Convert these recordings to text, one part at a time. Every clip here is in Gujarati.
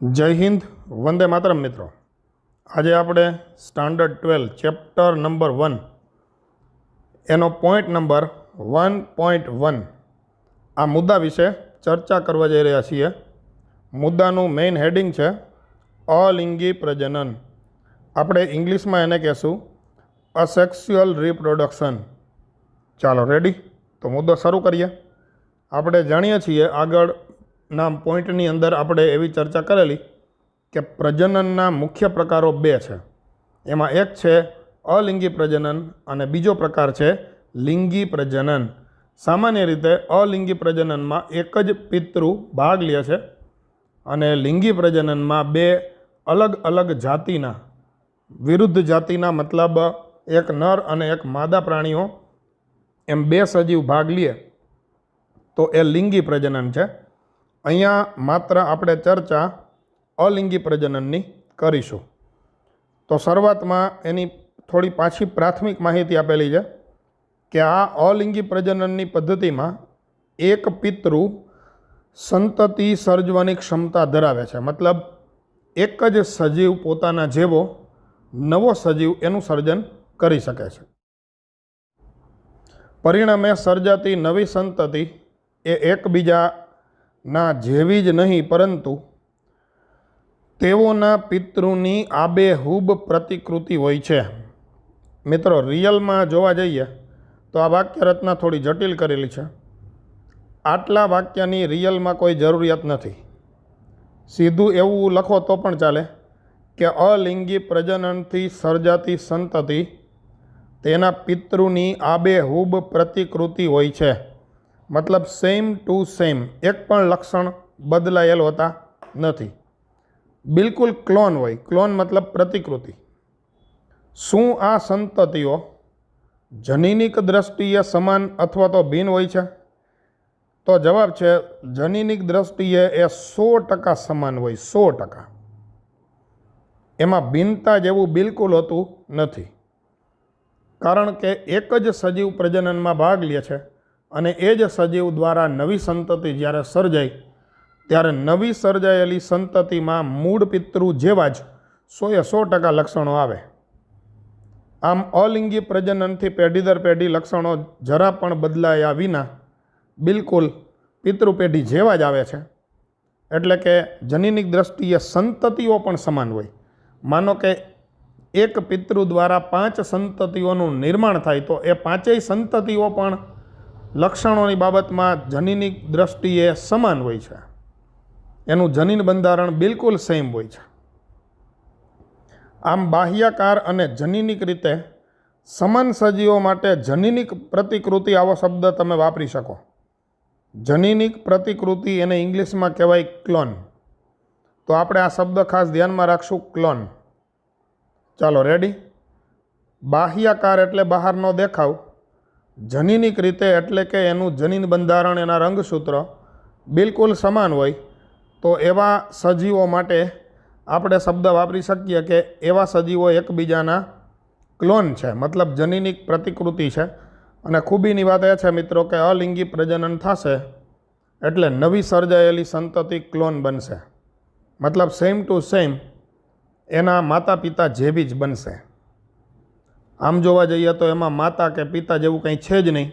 जय हिंद, वंदे मातरम। मित्रों, आज આપણે સ્ટાન્ડર્ડ 12 ચેપ્ટર નંબર 1 એનો પોઈન્ટ નંબર 1.1 આ મુદ્દા વિશે ચર્ચા કરવા જઈ રહ્યા છીએ। મુદ્દાનું મેઇન હેડિંગ છે અલિંગી પ્રજનન। આપણે ઇંગ્લિશમાં એને કહેશું અસેક્સ્યુઅલ રિપ્રોડક્શન। ચાલો રેડી, તો મુદ્દો શરૂ કરીએ। આપણે જાણીએ છીએ આગળના પોઈન્ટની અંદર આપણે એવી ચર્ચા કરેલી કે પ્રજનનના મુખ્ય પ્રકારો બે છે। એમાં એક છે અલિંગી પ્રજનન અને બીજો પ્રકાર છે લિંગી પ્રજનન। સામાન્ય રીતે અલિંગી પ્રજનનમાં એક જ પિતૃ ભાગ લે છે અને લિંગી પ્રજનનમાં બે અલગ અલગ જાતિના વિરુદ્ધ જાતિના મતલબ એક નર અને એક માદા પ્રાણીઓ એમ બે સજીવ ભાગ લે તો એ લિંગી પ્રજનન છે। અહીંયા માત્ર આપણે ચર્ચા અલિંગી પ્રજનનની કરીશું। તો શરૂઆતમાં એની થોડી પાછી પ્રાથમિક માહિતી આપેલી છે કે આ અલિંગી પ્રજનનની પદ્ધતિમાં એક પિતૃ સંતતિ સર્જવાની ક્ષમતા ધરાવે છે। મતલબ એક જ સજીવ પોતાના જેવો નવો સજીવ એનું સર્જન કરી શકે છે। પરિણામે સર્જાતી નવી સંતતિ એ એકબીજાના જેવી જ નહીં પરંતુ તેઓના પિતૃની આબેહૂબ પ્રતિકૃતિ હોય છે। મિત્રો, રિયલમાં જોવા જઈએ તો આ વાક્ય રચના થોડી જટિલ કરેલી છે। આટલા વાક્યની રિયલમાં કોઈ જરૂરિયાત નથી। સીધું એવું લખો તો પણ ચાલે કે અલિંગી પ્રજનનથી સર્જાતી સંતતિ તેના પિતૃની આબેહૂબ પ્રતિકૃતિ હોય છે। મતલબ સેમ ટુ સેમ, એક પણ લક્ષણ બદલાયેલ હોતા નથી, બિલકુલ ક્લોન હોય। ક્લોન મતલબ પ્રતિકૃતિ। શું આ સંતતિઓ જનીનિક દ્રષ્ટિએ સમાન અથવા તો ભિન્ન હોય છે? તો જવાબ છે જનીનિક દ્રષ્ટિએ એ 100% સમાન હોય, 100%। એમાં ભિન્નતા જેવું બિલકુલ હોતું નથી, કારણ કે એક જ સજીવ પ્રજનનમાં ભાગ લે છે અને એ જ સજીવ દ્વારા નવી સંતતિ જ્યારે સર્જાય ત્યારે નવી સર્જાયેલી સંતતિમાં મૂળ પિતૃ જેવા જ 100% લક્ષણો આવે। આમ અલિંગી પ્રજનનથી પેઢી દર પેઢી લક્ષણો જરા પણ બદલાયા વિના બિલકુલ પિતૃ પેઢી જેવા જ આવે છે। એટલે કે જનીનિક દ્રષ્ટિએ સંતતિઓ પણ સમાન હોય। માનો કે એક પિતૃ દ્વારા 5 સંતતિઓનું નિર્માણ થાય તો એ 5 સંતતિઓ પણ લક્ષણોની બાબતમાં જનીનિક દ્રષ્ટિએ સમાન હોય છે। એનું જનીન બંધારણ બિલકુલ સેમ હોય છે। આમ બાહ્યાકાર અને જનીનિક રીતે સમાન સજીવો માટે જનીનિક પ્રતિકૃતિ આવો શબ્દ તમે વાપરી શકો। જનીનિક પ્રતિકૃતિ એને ઇંગ્લિશમાં કહેવાય ક્લોન। તો આપણે આ શબ્દ ખાસ ધ્યાનમાં રાખશું, ક્લોન। ચાલો રેડી। બાહ્યાકાર એટલે બહારનો દેખાવ, જનીનિક રીતે એટલે કે એનું જનીન બંધારણ, એના રંગસૂત્ર બિલકુલ સમાન હોય તો એવા સજીવો માટે આપણે શબ્દ વાપરી શકીએ કે એવા સજીવો એકબીજાના ક્લોન છે, મતલબ જનીનિક પ્રતિકૃતિ છે। અને ખૂબીની વાત એ છે મિત્રો કે અલિંગી પ્રજનન થશે એટલે નવી સર્જાયેલી સંતતિ ક્લોન બનશે, મતલબ સેમ ટુ સેમ એના માતા પિતા જેવી જ બનશે। આમ જોવા જઈએ તો એમાં માતા કે પિતા જેવું કંઈ છે જ નહીં।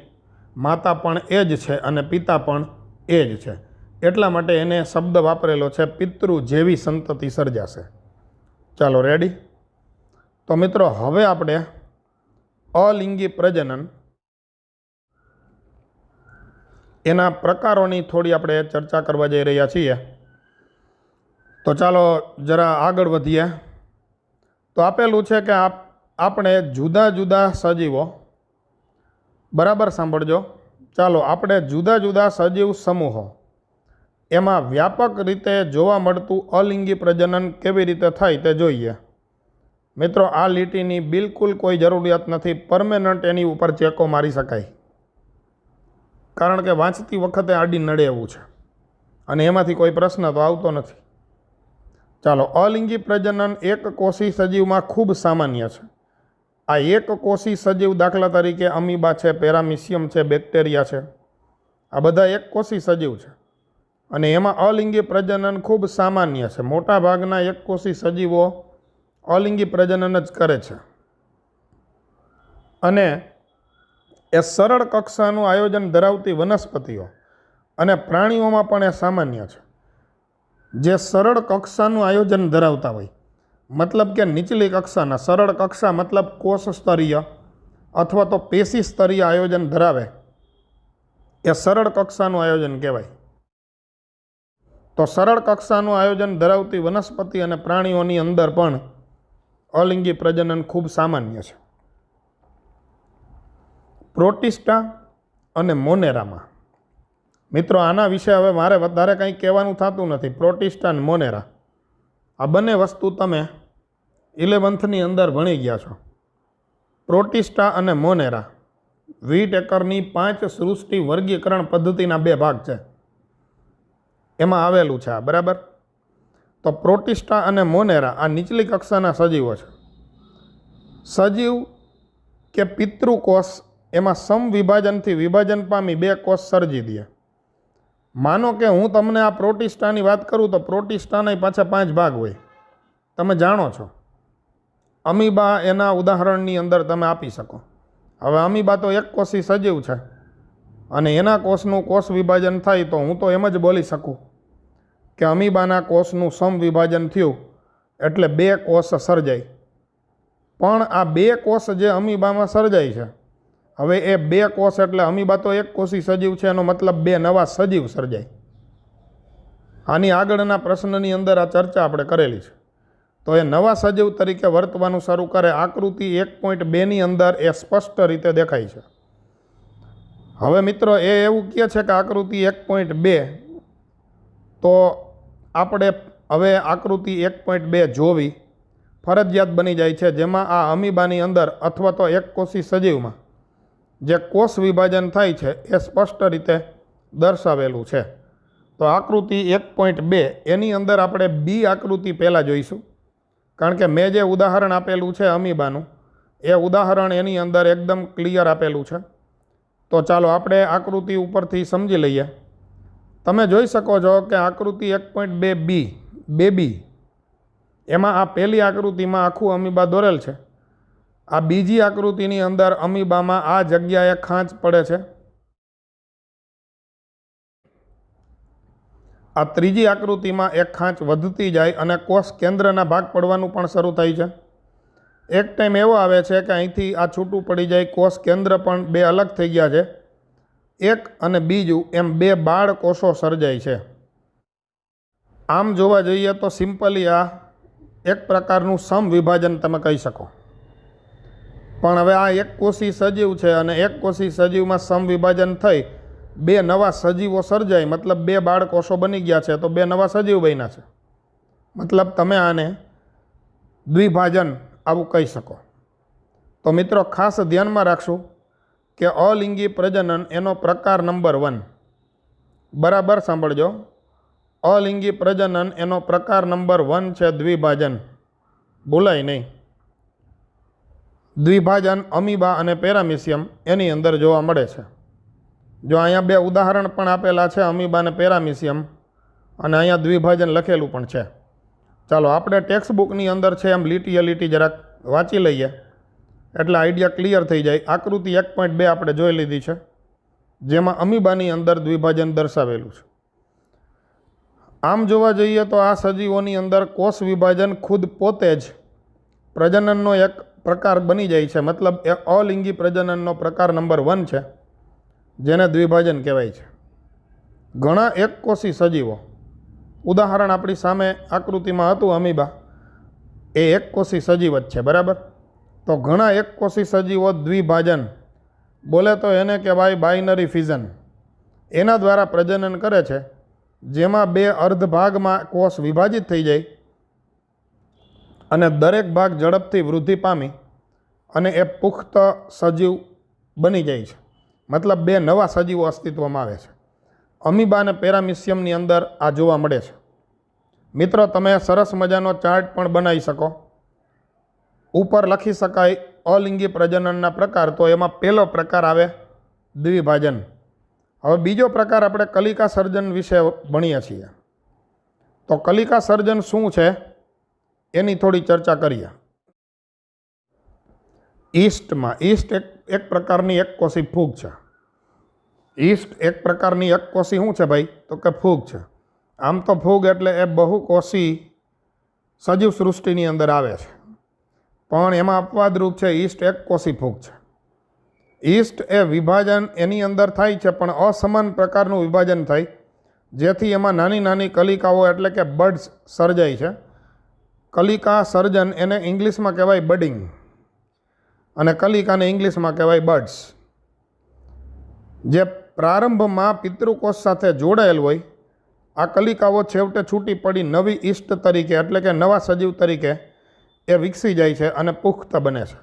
માતા પણ એ જ છે અને પિતા પણ એ જ છે, એટલા માટે એને શબ્દ વાપરેલો છે પિતૃ જેવી સંતતિ સર્જાશે। ચાલો રેડી। તો મિત્રો, હવે આપણે અલિંગી પ્રજનન એના પ્રકારોની થોડી આપણે ચર્ચા કરવા જઈ રહ્યા છીએ। તો ચાલો જરા આગળ વધીએ। તો આપેલું છે કે આપણે જુદા જુદા સજીવો, બરાબર સાંભળજો, ચાલો આપણે જુદા જુદા સજીવ સમૂહો એમાં વ્યાપક રીતે જોવા મળતું અલિંગી પ્રજનન કેવી રીતે થાય તે જોઈએ। મિત્રો, આ લીટીની બિલકુલ કોઈ જરૂરિયાત નથી, પરમેનન્ટ એની ઉપર ચેકો મારી શકાય, કારણ કે વાંચતી વખતે આડી નડે એવું છે અને એમાંથી કોઈ પ્રશ્ન તો આવતો નથી। ચાલો, અલિંગી પ્રજનન એક કોષી સજીવમાં ખૂબ સામાન્ય છે। આ એક કોષી સજીવ દાખલા તરીકે અમીબા છે, પેરામિશિયમ છે, બેક્ટેરિયા છે, આ બધા એક કોષી સજીવ છે। અને એમાં અલિંગી પ્રજનન ખૂબ સામાન્ય છે. મોટા ભાગના એકકોષી સજીવો અલિંગી પ્રજનન જ કરે છે અને એ સરળ કક્ષાનું આયોજન ધરાવતી વનસ્પતિઓ અને પ્રાણીઓમાં પણ એ સામાન્ય છે. જે સરળ કક્ષાનું આયોજન ધરાવતા હોય, મતલબ કે નીચલી કક્ષાના, સરળ કક્ષા મતલબ કોષ સ્તરીય અથવા તો પેશી સ્તરીય આયોજન ધરાવે, એ સરળ કક્ષાનું આયોજન કહેવાય. તો સરળ કક્ષાનું આયોજન ધરાવતી વનસ્પતિ અને પ્રાણીઓની અંદર પણ અલિંગી પ્રજનન ખૂબ સામાન્ય છે. પ્રોટિસ્ટા અને મોનેરામાં, મિત્રો આના વિશે હવે મારે વધારે કંઈ કહેવાનું થતું નથી. પ્રોટિસ્ટા અને મોનેરા આ બંને વસ્તુ તમે 11th અંદર ભણી ગયા છો. પ્રોટિસ્ટા અને મોનેરા વીટેકરની 5 સૃષ્ટિ વર્ગીકરણ પદ્ધતિના 2 ભાગ છે, એમાં આવેલું છે આ, બરાબર. તો પ્રોટિસ્ટા અને મોનેરા આ નીચલી કક્ષાના સજીવો છે. સજીવ કે પિતૃકોષ એમાં સમવિભાજનથી વિભાજન પામી 2 કોષ સર્જી દે. માનો કે હું તમને આ પ્રોટિસ્ટાની વાત કરું તો પ્રોટિસ્ટાના પાછા 5 ભાગ હોય, તમે જાણો છો. અમીબા એના ઉદાહરણની અંદર તમે આપી શકો. હવે અમીબા તો એકકોષી સજીવ છે અને એના કોષનું કોષ વિભાજન થાય તો હું તો એમ જ બોલી શકું કે અમીબાના કોષનું સમવિભાજન થયું એટલે 2 કોષ સર્જાય. પણ આ 2 કોષ જે અમીબામાં સર્જાય છે, હવે એ 2 કોષ એટલે અમીબા તો એકકોષી સજીવ છે, એનો મતલબ 2 નવા સજીવ સર્જાય. આની આગળના પ્રશ્નની અંદર આ ચર્ચા આપણે કરેલી છે. તો એ નવા સજીવ તરીકે વર્તવાનું શરૂ કરે. આકૃતિ 1.2ની અંદર એ સ્પષ્ટ રીતે દેખાય છે. હવે મિત્રો એ એવું કહે છે કે આકૃતિ 1.2, તો આપણે હવે આકૃતિ 1.2 જોવી ફરજિયાત બની જાય છે, જેમાં આ અમીબાની અંદર અથવા તો એકકોષી સજીવમાં જે કોષ વિભાજન થાય છે એ સ્પષ્ટ રીતે દર્શાવેલું છે. તો આકૃતિ 1.2 એની અંદર આપણે બી આકૃતિ પહેલાં જોઈશું, કારણ કે મેં જે ઉદાહરણ આપેલું છે અમીબાનું, એ ઉદાહરણ એની અંદર એકદમ ક્લિયર આપેલું છે. તો ચાલો આપણે આકૃતિ ઉપરથી સમજી લઈએ. તમે જોઈ શકો છો કે આકૃતિ 1.2 બેબી, એમાં આ પહેલી આકૃતિમાં આખું અમીબા દોરેલ છે. આ બીજી આકૃતિની અંદર અમીબામાં આ જગ્યાએ ખાંચ પડે છે. આ ત્રીજી આકૃતિમાં એક ખાંચ વધતી જાય અને કોષ કેન્દ્રના ભાગ પડવાનું પણ શરૂ થાય છે. એક ટાઈમ એવો આવે છે કે અહીંથી આ છૂટું પડી જાય, કોષ કેન્દ્ર પણ 2 અલગ થઈ ગયા છે. એક અને બીજું એમ 2 બાળ કોષો સર્જાય છે. આમ જોવા જઈએ તો સિમ્પલી આ એક પ્રકારનું સમવિભાજન તમે કહી શકો. પણ હવે આ એકકોષી સજીવ છે અને એકકોષી સજીવમાં સમવિભાજન થઈ 2 નવા સજીવો સર્જાય, મતલબ 2 બાળકોષો બની ગયા છે, તો 2 નવા સજીવ બન્યા છે. મતલબ તમે આને દ્વિભાજન આવું કહી શકો. તો મિત્રો ખાસ ધ્યાનમાં રાખશું કે અલિંગી પ્રજનન એનો પ્રકાર નંબર 1, બરાબર સાંભળજો. અલિંગી પ્રજનન એનો પ્રકાર નંબર 1 છે દ્વિભાજન, ભૂલાય નહીં. દ્વિભાજન અમીબા અને પેરામિશિયમ એની અંદર જોવા મળે છે. જો અહીંયા 2 ઉદાહરણ પણ આપેલા છે, અમીબા અને પેરામિશિયમ, અને અહીંયા દ્વિભાજન લખેલું પણ છે. ચાલો આપણે ટેક્સ્ટ બુકની અંદર છે એમ લીટીએ લીટી જરાક વાંચી લઈએ એટલે આઈડિયા ક્લિયર થઈ જાય. આકૃતિ 1.2 આપણે જોઈ લીધી છે, જેમાં અમીબાની અંદર દ્વિભાજન દર્શાવેલું છે. આમ જોવા જઈએ તો આ સજીવોની અંદર કોષ વિભાજન ખુદ પોતે જ પ્રજનનનો એક પ્રકાર બની જાય છે. મતલબ એ અલિંગી પ્રજનનનો પ્રકાર નંબર 1 છે, જેને દ્વિભાજન કહેવાય છે. ઘણા એકકોષી સજીવો, ઉદાહરણ આપણી સામે આકૃતિમાં હતું અમીબા, એ એકકોષી સજીવ જ છે, બરાબર. તો ઘણા એકકોષી સજીવો દ્વિભાજન, બોલે તો એને કહેવાય બાઇનરી ફિઝન, એના દ્વારા પ્રજનન કરે છે, જેમાં 2 અર્ધ ભાગમાં કોષ વિભાજિત થઈ જાય અને દરેક ભાગ ઝડપથી વૃદ્ધિ પામી અને એ પુખ્ત સજીવ બની જાય છે. મતલબ 2 નવા સજીવો અસ્તિત્વમાં આવે છે. અમીબા અને પેરામિશિયમની અંદર આ જોવા મળે છે. મિત્રો તમે સરસ મજાનો ચાર્ટ પણ બનાવી શકો. ઉપર લખી શકાય અલિંગી પ્રજનનના પ્રકાર, તો એમાં પહેલો પ્રકાર આવે દ્વિભાજન. હવે બીજો પ્રકાર આપણે કલિકા સર્જન વિશે ભણીએ છીએ. તો કલિકા સર્જન શું છે એની થોડી ચર્ચા કરીએ. ઈસ્ટ એક પ્રકારની એકકોષી ફૂગ છે. ઈસ્ટ એક પ્રકારની એકકોષી શું છે ભાઈ? તો કે ફૂગ છે. આમ તો ફૂગ એટલે એ બહુકોષી સજીવ સૃષ્ટિની અંદર આવે છે, પણ એમાં અપવાદરૂપ છે ઈસ્ટ એકકોષી ફૂગ છે. ઈસ્ટ એ વિભાજન એની અંદર થાય છે, પણ અસમાન પ્રકારનું વિભાજન થાય, જેથી એમાં નાની નાની કલિકાઓ એટલે કે બડ્સ સર્જાય છે. કલિકા સર્જન એને ઇંગ્લિશમાં કહેવાય બડિંગ, અને કલિકાને ઇંગ્લિશમાં કહેવાય બડ્સ. જે પ્રારંભમાં પિતૃકોષ સાથે જોડાયેલ હોય, આ કલિકાઓ છેવટે છૂટી પડી નવી ઈસ્ટ તરીકે એટલે કે નવા સજીવ તરીકે એ વિકસી જાય છે અને પુખ્ત બને છે.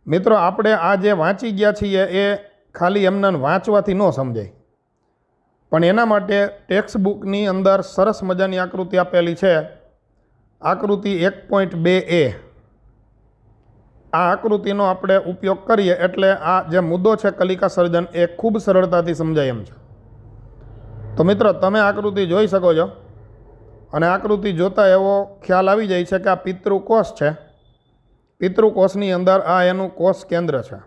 મિત્રો, આપણે આ જે વાંચી ગયા છીએ એ ખાલી એમને વાંચવાથી ન સમજાય, પણ એના માટે ટેક્સ્ટ બુકની અંદર સરસ મજાની આકૃતિ આપેલી છે. આકૃતિ 1.2a. આ આકૃતિનો આપણે ઉપયોગ કરીએ એટલે આ જે મુદ્દો છે કલિકા સર્જન એ ખૂબ સરળતાથી સમજાય એમ છે. તો મિત્રો, તમે આકૃતિ જોઈ શકો છો, અને આકૃતિ જોતાં એવો ખ્યાલ આવી જાય છે કે આ પિતૃકોષ છે. પિતૃકોષની અંદર આ એનું કોષ કેન્દ્ર છે.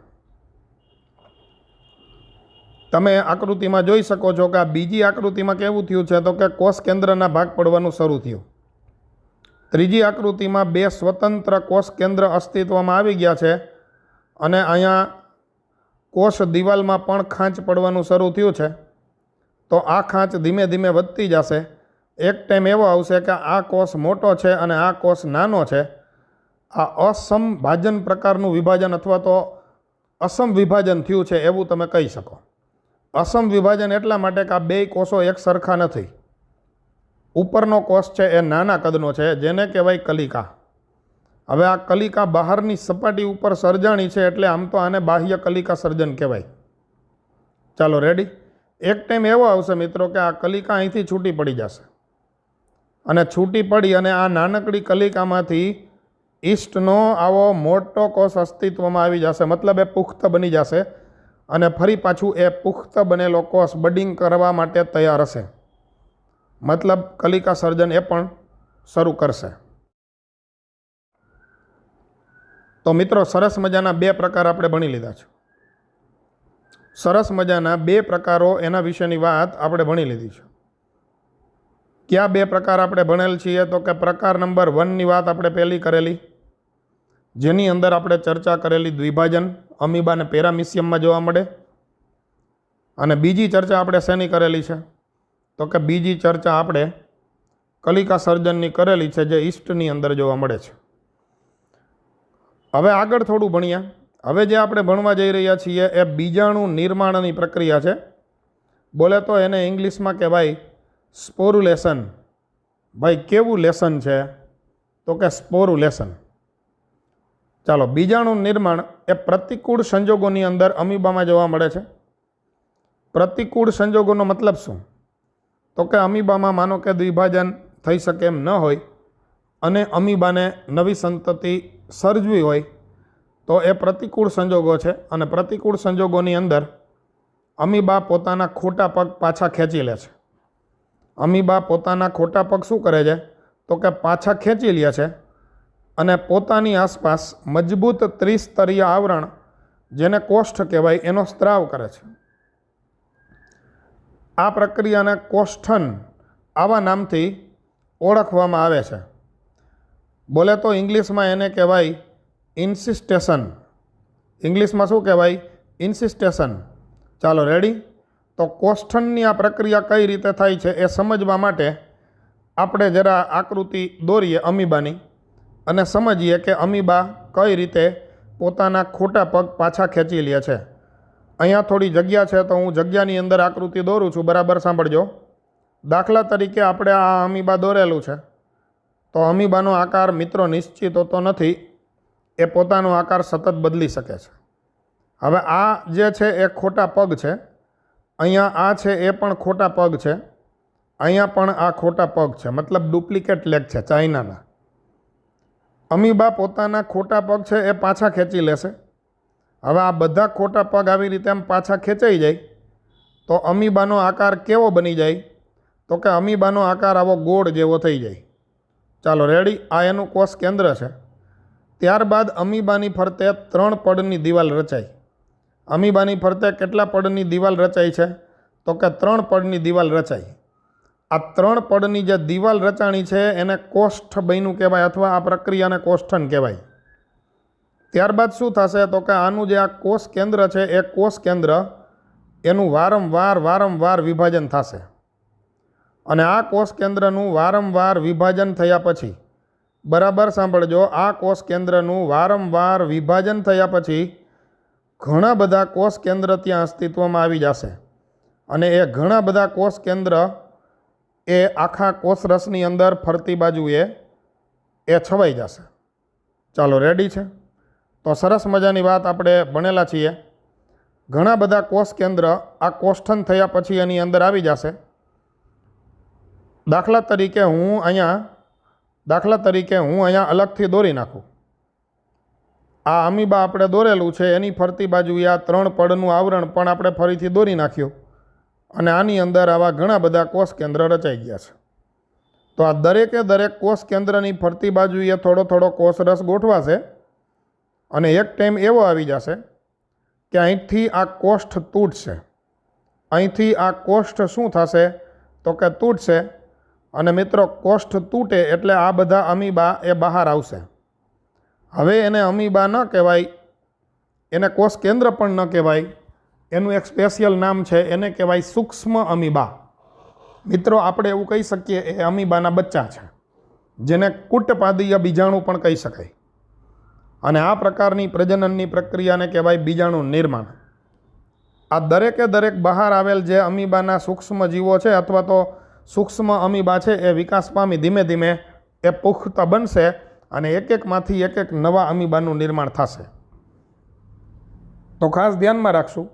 તમે આકૃતિમાં જોઈ શકો છો કે આ બીજી આકૃતિમાં કેવું થયું છે તો કે કોષ કેન્દ્રના ભાગ પડવાનું શરૂ થયું. ત્રીજી આકૃતિમાં 2 સ્વતંત્ર કોષ કેન્દ્ર અસ્તિત્વમાં આવી ગયા છે, અને અહીંયા કોષ દિવાલમાં પણ ખાંચ પડવાનું શરૂ થયું છે. તો આ ખાંચ ધીમે ધીમે વધતી જશે. એક ટાઈમ એવો આવશે કે આ કોષ મોટો છે અને આ કોષ નાનો છે. આ અસમભાજન પ્રકારનું વિભાજન અથવા તો અસમ વિભાજન થયું છે એવું તમે કહી શકો. અસમ વિભાજન એટલા માટે કે આ 2 કોષો એક સરખા નથી. ઉપરનો કોષ છે એ નાના કદનો છે, જેને કહેવાય કલિકા. હવે આ કલિકા બહારની સપાટી ઉપર સર્જાણી છે, એટલે આમ તો આને બાહ્ય કલિકા સર્જન કહેવાય. ચાલો રેડી. એક ટાઈમ એવો આવશે મિત્રો કે આ કલિકા અહીંથી છૂટી પડી જશે, અને છૂટી પડી અને આ નાનકડી કલિકામાંથી ઈસ્ટનો આવો મોટો કોષ અસ્તિત્વમાં આવી જશે. મતલબ એ પુખ્ત બની જશે, અને ફરી પાછું એ પુખ્ત બનેલો કોષ બડિંગ કરવા માટે તૈયાર હશે. મતલબ કલિકા સર્જન એ પણ શરૂ કરશે. તો મિત્રો, સરસ મજાના 2 પ્રકાર આપણે ભણી લીધા છે. સરસ મજાના 2 પ્રકારો એના વિશેની વાત આપણે ભણી લીધી છે. કયા 2 પ્રકાર આપણે ભણેલ છીએ? તો કે પ્રકાર નંબર 1ની વાત આપણે પહેલી કરેલી, જેની અંદર આપણે ચર્ચા કરેલી દ્વિભાજન અમીબા અને પેરામિશિયમમાં જોવા મળે. અને બીજી ચર્ચા આપણે શેની કરેલી છે? તો કે બીજી ચર્ચા આપણે કલિકા સર્જનની કરેલી છે, જે ઈસ્ટની અંદર જોવા મળે છે. હવે આગળ થોડું ભણ્યા. હવે જે આપણે ભણવા જઈ રહ્યા છીએ એ બીજાણુ નિર્માણની પ્રક્રિયા છે. બોલે તો એને ઇંગ્લિશમાં કહેવાય સ્પોરુલેશન. ભાઈ, કેવું લેસન છે? તો કે સ્પોરુલેશન. ચાલો, બીજાણુ નિર્માણ એ પ્રતિકૂળ સંજોગોની અંદર અમીબામાં જોવા મળે છે. પ્રતિકૂળ સંજોગોનો મતલબ શું? તો કે અમીબામાં માનો કે દ્વિભાજન થઈ શકે એમ ન હોય, અને અમીબાને નવી સંતતિ સર્જવી હોય, તો એ પ્રતિકૂળ સંજોગો છે. અને પ્રતિકૂળ સંજોગોની અંદર અમીબા પોતાના ખોટા પગ પાછા ખેંચી લે છે. અમીબા પોતાના ખોટા પગ શું કરે છે? તો કે પાછા ખેંચી લે છે, અને પોતાની આસપાસ મજબૂત ત્રિસ્તરીય આવરણ, જેને કોષ્ઠ કહેવાય, એનો સ્ત્રાવ કરે છે. આ પ્રક્રિયાને કોષ્ઠન આવા નામથી ઓળખવામાં આવે છે. બોલે તો ઇંગ્લિશમાં એને કહેવાય ઇન્સિસ્ટેશન. ઇંગ્લિશમાં શું કહેવાય? ઇન્સિસ્ટેશન. ચાલો રેડી. તો કોષ્ઠનની આ પ્રક્રિયા કઈ રીતે થાય છે એ સમજવા માટે આપણે જરા આકૃતિ દોરીએ અમીબાની, અને સમજીએ કે અમીબા કઈ રીતે પોતાના ખોટા પગ પાછા ખેંચી લે છે. અહીંયા થોડી જગ્યા છે, તો હું જગ્યાની અંદર આકૃતિ દોરું છું. બરાબર સાંભળજો. દાખલા તરીકે આપણે આ અમીબા દોરેલું છે, તો અમીબાનો આકાર મિત્રો નિશ્ચિત હોતો નથી, એ પોતાનો આકાર સતત બદલી શકે છે. હવે આ જે છે એ ખોટા પગ છે. અહીંયા આ છે એ પણ ખોટા પગ છે. અહીંયા પણ આ ખોટા પગ છે, મતલબ ડુપ્લિકેટ લેગ છે ચાઇનાના. અમીબા પોતાના ખોટા પગ છે એ પાછા ખેંચી લેશે. હવે આ બધા ખોટા પગ આવી રીતે આમ પાછા ખેંચાઈ જાય, તો અમીબાનો આકાર કેવો બની જાય? તો કે અમીબાનો આકાર આવો ગોળ જેવો થઈ જાય. ચાલો રેડી. આ એનું કોષ કેન્દ્ર છે. ત્યારબાદ અમીબાની ફરતે 3 પડની દિવાલ રચાય. અમીબાની ફરતે કેટલા પડની દિવાલ રચાય છે? તો કે 3 પડની દિવાલ રચાય. આ 3 પડની જે દિવાલ રચાણી છે એને કોષ્ઠ બન્યું કહેવાય, અથવા આ પ્રક્રિયાને કોષ્ઠન કહેવાય. ત્યારબાદ શું થશે? તો કે આનું જે આ કોષ કેન્દ્ર છે એ કોષ કેન્દ્ર એનું વારંવાર વિભાજન થશે. અને આ કોષ કેન્દ્રનું વારંવાર વિભાજન થયા પછી, બરાબર સાંભળજો, આ કોષ કેન્દ્રનું વારંવાર વિભાજન થયા પછી ઘણા બધા કોષ કેન્દ્ર ત્યાં અસ્તિત્વમાં આવી જશે. અને એ ઘણા બધા કોષ કેન્દ્ર એ આખા કોષરસની અંદર ફરતી બાજુએ છવાઈ જશે. ચાલો રેડી છે? તો સરસ મજાની વાત આપણે ભણેલા છીએ. ઘણા બધા કોષ કેન્દ્ર આ કોષ્ઠન થયા પછી એની અંદર આવી જશે. દાખલા તરીકે હું અહીંયા અલગથી દોરી નાખું. આ અમીબા આપણે દોરેલું છે, એની ફરતી બાજુએ આ 3 પડનું આવરણ પણ આપણે ફરીથી દોરી નાખ્યું. અને આની અંદર આવા ઘણા બધા કોષ કેન્દ્ર રચાઈ ગયા છે. તો આ દરેક કોષ કેન્દ્રની ફરતી બાજુએ થોડો કોષરસ ગોઠવાશે. અને એક ટાઈમ એવો આવી જશે કે અહીંથી આ કોષ્ઠ તૂટશે. અહીંથી આ કોષ્ઠ શું થશે? તો કે તૂટશે. અને મિત્રો, કોષ્ઠ તૂટે એટલે આ બધા અમીબા એ બહાર આવશે. હવે એને અમીબા ન કહેવાય, એને કોષ કેન્દ્ર પણ ન કહેવાય. એનું એક સ્પેશિયલ નામ છે, એને કહેવાય સૂક્ષ્મ અમીબા. મિત્રો, આપણે એવું કહી શકીએ એ અમીબાના બચ્ચા છે, જેને કુટપાદીય બીજાણુ પણ કહી શકાય. અને આ પ્રકારની પ્રજનનની પ્રક્રિયાને કહેવાય બીજાણુ નિર્માણ. આ દરેક બહાર આવેલ જે અમીબાના સૂક્ષ્મ જીવો છે અથવા તો સૂક્ષ્મ અમીબા છે એ વિકાસ પામી ધીમે ધીમે એ પુખ્ત બનશે અને એકમાંથી એક નવા અમીબાનું નિર્માણ થશે. તો ખાસ ધ્યાનમાં રાખશું,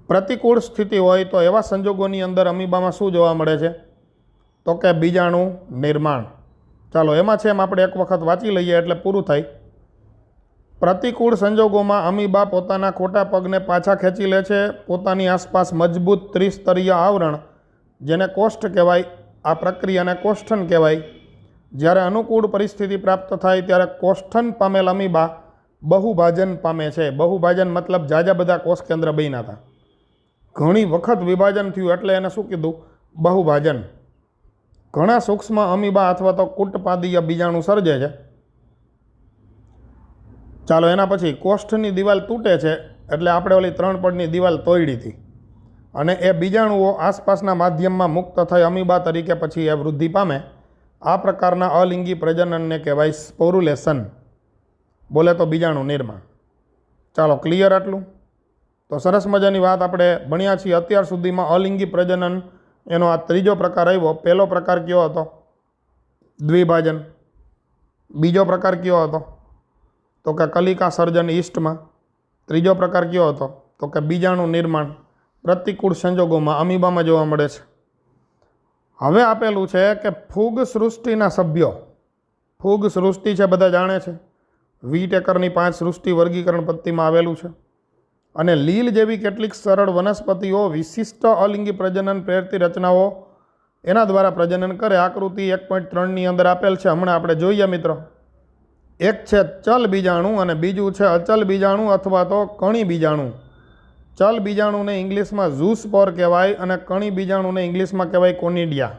પ્રતિકૂળ સ્થિતિ હોય તો એવા સંજોગોની અંદર અમીબામાં શું જોવા મળે છે? તો કે બીજાણુ નિર્માણ. ચાલો એમાં છે એમ આપણે એક વખત વાંચી લઈએ એટલે પૂરું થાય. પ્રતિકૂળ સંજોગોમાં અમીબા પોતાના ખોટા પગને પાછા ખેંચી લે છે. પોતાની આસપાસ મજબૂત ત્રિસ્તરીય આવરણ, જેને કોષ્ઠ કહેવાય, આ પ્રક્રિયાને કોષ્ઠન કહેવાય. જ્યારે અનુકૂળ પરિસ્થિતિ પ્રાપ્ત થાય ત્યારે કોષ્ઠન પામેલ અમીબા બહુભાજન પામે છે. બહુભાજન મતલબ જાજા બધા કોષ કેન્દ્ર બન્યા હતા, ઘણી વખત વિભાજન થયું એટલે એને શું કીધું? બહુભાજન. ઘણા સૂક્ષ્મ અમીબા અથવા તો કુટપાદીય બીજાણુ સર્જે છે. ચાલો એના પછી કોષ્ઠની દિવાલ તૂટે છે એટલે આપણે ઓલી 3 પડની દિવાલ તોડી હતી. અને એ બીજાણુઓ આસપાસના માધ્યમમાં મુક્ત થઈ અમીબા તરીકે પછી એ વૃદ્ધિ પામે. આ પ્રકારના અલિંગી પ્રજનનને કહેવાય સ્પોરુલેશન. બોલે તો બીજાણુ નિર્માણ. ચાલો ક્લિયર આટલું? તો સરસ મજાની વાત આપણે ભણ્યા છીએ અત્યાર સુધીમાં. અલિંગી પ્રજનન એનો આ ત્રીજો પ્રકાર આવ્યો. પહેલો પ્રકાર કયો હતો? દ્વિભાજન. બીજો પ્રકાર કયો હતો? તો કે કલિકા સર્જન ઈસ્ટમાં. ત્રીજો પ્રકાર કયો હતો? તો કે બીજાણુ નિર્માણ પ્રતિકૂળ સંજોગોમાં અમીબામાં જોવા મળે છે. હવે આપેલું છે કે ફૂગ સૃષ્ટિના સભ્યો. ફૂગ સૃષ્ટિ છે બધા જાણે છે. વીટેકરની 5 સૃષ્ટિ વર્ગીકરણ પદ્ધતિમાં આવેલું છે. અને લીલ જેવી કેટલીક સરળ વનસ્પતિઓ વિશિષ્ટ અલિંગી પ્રજનન પ્રેરતી રચનાઓ એના દ્વારા પ્રજનન કરે. આકૃતિ 1.3ની અંદર આપેલ છે, હમણાં આપણે જોઈએ મિત્રો. એક છે ચલ બીજાણુ અને બીજું છે અચલ બીજાણુ અથવા તો કણી બીજાણુ. ચલ બીજાણુને ઇંગ્લિશમાં ઝૂસ્પોર કહેવાય અને કણી બીજાણુને ઇંગ્લિશમાં કહેવાય કોનિડિયા.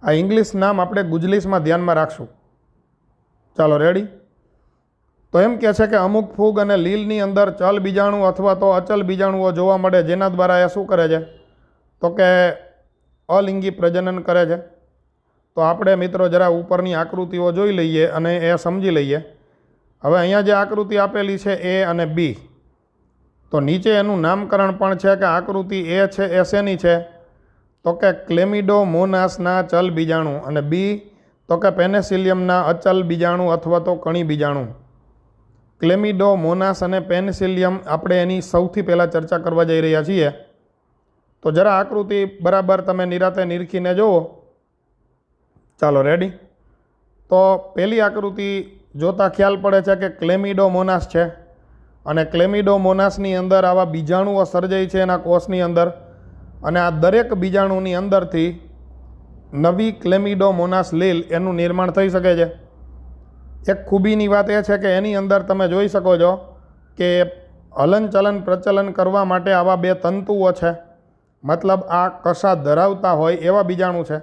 આ ઇંગ્લિશ નામ આપણે ગુજલીસમાં ધ્યાનમાં રાખશું. ચાલો રેડી? તો એમ કહે છે કે અમુક ફૂગ અને લીલની અંદર ચલ બીજાણુ અથવા તો અચલ બીજાણુઓ જોવા મળે, જેના દ્વારા એ શું કરે છે? તો કે અલિંગી પ્રજનન કરે છે. તો આપણે મિત્રો જરા ઉપરની આકૃતિઓ જોઈ લઈએ અને એ સમજી લઈએ. હવે અહીંયા જે આકૃતિ આપેલી છે એ અને બી, તો નીચે એનું નામકરણ પણ છે કે આકૃતિ એ છે એ શેની છે? તો કે ક્લેમિડોમોનાસના ચલ બીજાણુ અને બી તો કે પેનિસિલિયમના અચલ બીજાણુ અથવા તો કણી બીજાણુ. ક્લેમિડોમોનાસ અને પેનિસિલિયમ આપણે એની સૌથી પહેલાં ચર્ચા કરવા જઈ રહ્યા છીએ. તો જરા આકૃતિ બરાબર તમે નિરાતે નિરખીને જુઓ. ચાલો રેડી? તો પહેલી આકૃતિ જોતાં ખ્યાલ પડે છે કે ક્લેમિડોમોનાસ છે. અને ક્લેમિડોમોનાસની અંદર આવા બીજાણુઓ સર્જાય છે એના કોષની અંદર, અને આ દરેક બીજાણુની અંદરથી નવી ક્લેમિડોમોનાસ લીલ એનું નિર્માણ થઈ શકે છે. એક ખૂબીની વાત એ છે કે એની અંદર તમે જોઈ શકો છો કે હલનચલન પ્રચલન કરવા માટે આવા બે તંતુઓ છે, મતલબ આ કશા ધરાવતા હોય એવા બીજાણુ છે,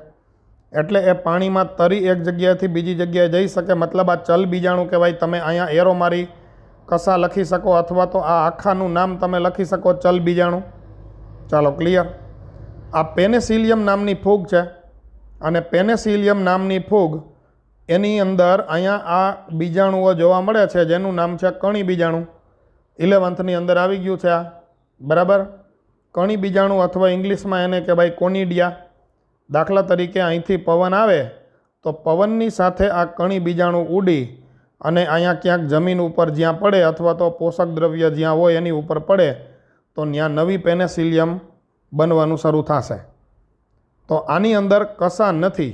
એટલે એ પાણીમાં તરી એક જગ્યાએથી બીજી જગ્યાએ જઈ શકે, મતલબ આ ચલ બીજાણુ કહેવાય. તમે અહીંયા એરો મારી કશા લખી શકો, અથવા તો આ આખાનું નામ તમે લખી શકો, ચલ બીજાણુ. ચાલો ક્લિયર. આ પેનિસિલિયમ નામની ફૂગ છે, અને પેનિસિલિયમ નામની ફૂગ એની અંદર અહીંયા આ બીજાણુઓ જોવા મળે છે, જેનું નામ છે કણી બીજાણુ. 11th અંદર આવી ગયું છે આ, બરાબર. કણી બીજાણુ અથવા ઇંગ્લિશમાં એને કહેવાય કોનિડિયા. દાખલા તરીકે અહીંથી પવન આવે તો પવનની સાથે આ કણી બીજાણુ ઉડી અને અહીંયા ક્યાંક જમીન ઉપર જ્યાં પડે, અથવા તો પોષક દ્રવ્ય જ્યાં હોય એની ઉપર પડે, તો ત્યાં નવી પેનિસિલિયમ બનવાનું શરૂ થશે. તો આની અંદર કશા નથી,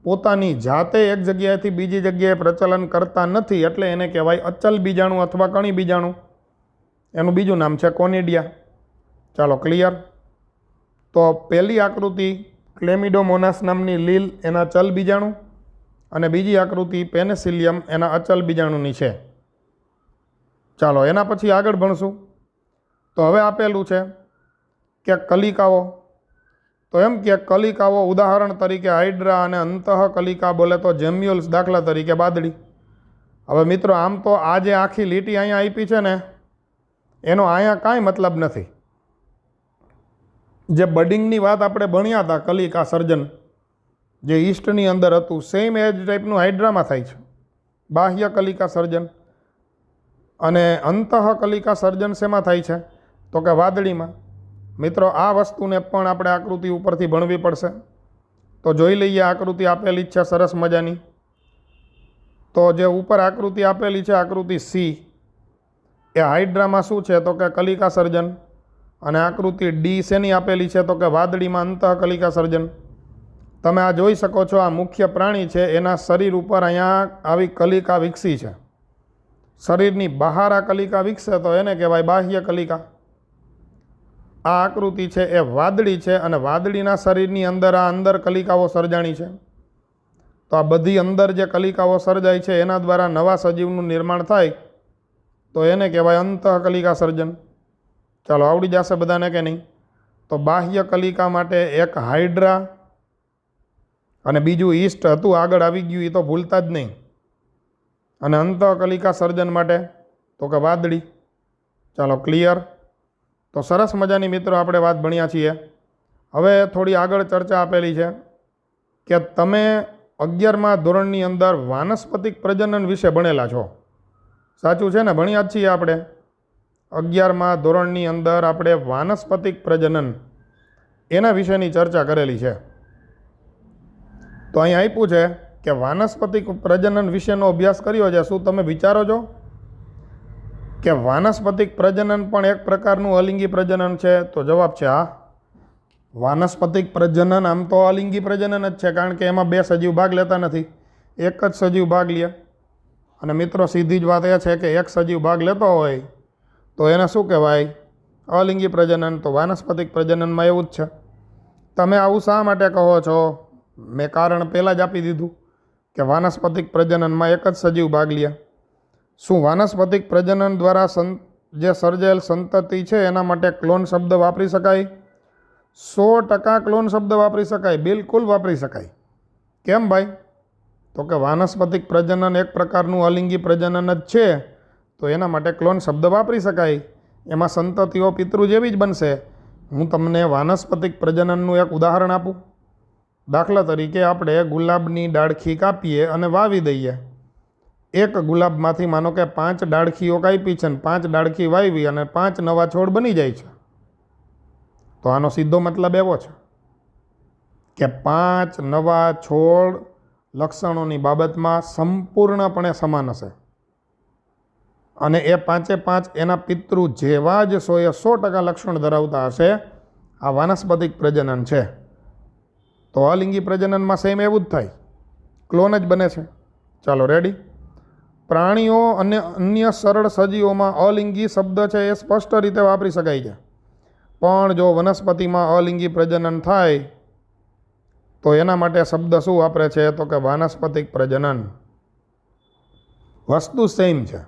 પોતાની જાતે એક જગ્યાએથી બીજી જગ્યાએ પ્રચલન કરતા નથી, એટલે એને કહેવાય અચલ બીજાણુ અથવા કણી બીજાણુ. એનું બીજું નામ છે કોનિડિયા. ચાલો ક્લિયર. તો પહેલી આકૃતિ ક્લેમિડોમોનાસ નામની લીલ એના ચલ બીજાણુ, અને બીજી આકૃતિ પેનિસિલિયમ એના અચલ બીજાણુની છે. ચાલો એના પછી આગળ ભણશું. તો હવે આપેલું છે કે કલિકાઓ. તો એમ કે કલિકાઓ ઉદાહરણ તરીકે હાઇડ્રા, અને અંતઃ કલિકા બોલે તો જેમ્યુલ્સ, દાખલા તરીકે બાદડી. હવે મિત્રો આમ તો આ જે આખી લીટી અહીંયા આપી છે ને, એનો અહીંયા કાંઈ મતલબ નથી. જે બડિંગની વાત આપણે ભણ્યા હતા, કલિકા સર્જન જે ઈસ્ટની અંદર હતું, સેમ એ જ ટાઈપનું હાઇડ્રામાં થાય છે, બાહ્ય કલિકા સર્જન. અને અંતઃ કલિકા સર્જન શેમાં થાય છે? તો કે વાદળીમાં. મિત્રો આ વસ્તુને પણ આપણે આકૃતિ ઉપરથી ભણવી પડશે. તો જોઈ લઈએ, આકૃતિ આપેલી જ છે સરસ મજાની. તો જે ઉપર આકૃતિ આપેલી છે, આકૃતિ સી, એ હાઇડ્રામાં શું છે? તો કે કલિકા સર્જન. અને આકૃતિ ડી શેની આપેલી છે? તો કે વાદળીમાં અંતઃ કલિકા સર્જન. તમે આ જોઈ શકો છો, આ મુખ્ય પ્રાણી છે, એના શરીર ઉપર અહીંયા આવી કલિકા વિકસી છે. શરીરની બહાર આ કલિકા વિકસે તો એને કહેવાય બાહ્ય કલિકા. આ આકૃતિ છે એ વાદળી છે, અને વાદળીના શરીરની અંદર આ અંદર કલિકાઓ સર્જાણી છે. તો આ બધી અંદર જે કલિકાઓ સર્જાય છે એના દ્વારા નવા સજીવનું નિર્માણ થાય, તો એને કહેવાય અંતઃ કલિકા સર્જન. ચાલો આવડી જશે બધાને કે નહીં? તો બાહ્ય કલિકા માટે એક હાઇડ્રા અને બીજું ઈસ્ટ હતું, આગળ આવી ગયું, એ તો ભૂલતા જ નહીં. અને અંતઃ કલિકા સર્જન માટે તો કે વાદળી. ચાલો ક્લિયર. તો સરસ મજાની મિત્રો આપણે વાત ભણ્યા છીએ. હવે થોડી આગળ ચર્ચા આપેલી છે કે તમે 11મા ધોરણની અંદર વાનસ્પતિક પ્રજનન વિશે ભણેલા છો, સાચું છે ને? ભણ્યા જ છીએ આપણે. 11મા ધોરણની અંદર આપણે વાનસ્પતિક પ્રજનન એના વિશેની ચર્ચા કરેલી છે. તો અહીં આપ્યું છે કે વાનસ્પતિક પ્રજનન વિશેનો અભ્યાસ કર્યો છે. શું તમે વિચારો છો કે વાનસ્પતિક પ્રજનન પણ એક પ્રકારનું અલિંગી પ્રજનન છે? તો જવાબ છે હા. વાનસ્પતિક પ્રજનન આમ તો અલિંગી પ્રજનન જ છે, કારણ કે એમાં બે સજીવ ભાગ લેતા નથી, એક જ સજીવ ભાગ લે. અને મિત્રો સીધી જ વાત એ છે કે એક સજીવ ભાગ લેતો હોય તો એને શું કહેવાય? અલિંગી પ્રજનન. તો વાનસ્પતિક પ્રજનનમાં એવું જ છે. તમે આવું શા માટે કહો છો? મેં કારણ પહેલાં જ આપી દીધું કે વાનસ્પતિક પ્રજનનમાં એક જ સજીવ ભાગ લે. શું વાનસ્પતિક પ્રજનન દ્વારા જે સર્જાયેલ સંતતિ છે એના માટે ક્લોન શબ્દ વાપરી શકાય? 100% ક્લોન શબ્દ વાપરી શકાય, બિલકુલ વાપરી શકાય. કેમ ભાઈ? તો કે વાનસ્પતિક પ્રજનન એક પ્રકારનું અલિંગી પ્રજનન જ છે, તો એના માટે ક્લોન શબ્દ વાપરી શકાય. એમાં સંતતિઓ પિતૃ જેવી જ બનશે. હું તમને વાનસ્પતિક પ્રજનનનું એક ઉદાહરણ આપું. દાખલા તરીકે આપણે ગુલાબની ડાળખી કાપીએ અને વાવી દઈએ. એક ગુલાબમાંથી માનો કે 5 ડાળખીઓ કાપી છે અને 5 ડાળખી વાવી અને 5 નવા છોડ બની જાય છે. તો આનો સીધો મતલબ એવો છે કે 5 નવા છોડ લક્ષણોની બાબતમાં સંપૂર્ણપણે સમાન હશે, અને એ 5 એના પિતૃ જેવા જ 100% લક્ષણ ધરાવતા હશે. આ વાનસ્પતિક પ્રજનન છે. તો અલિંગી પ્રજનનમાં સેમ એવું જ થાય, ક્લોન જ બને છે. ચાલો રેડી. પ્રાણીઓ અને અન્ય સરળ સજીવોમાં અલિંગી શબ્દ છે એ સ્પષ્ટ રીતે વાપરી શકાય છે, પણ જો વનસ્પતિમાં અલિંગી પ્રજનન થાય તો એના માટે શબ્દ શું વાપરે છે? તો કે વાનસ્પતિક પ્રજનન. વસ્તુ સેમ છે,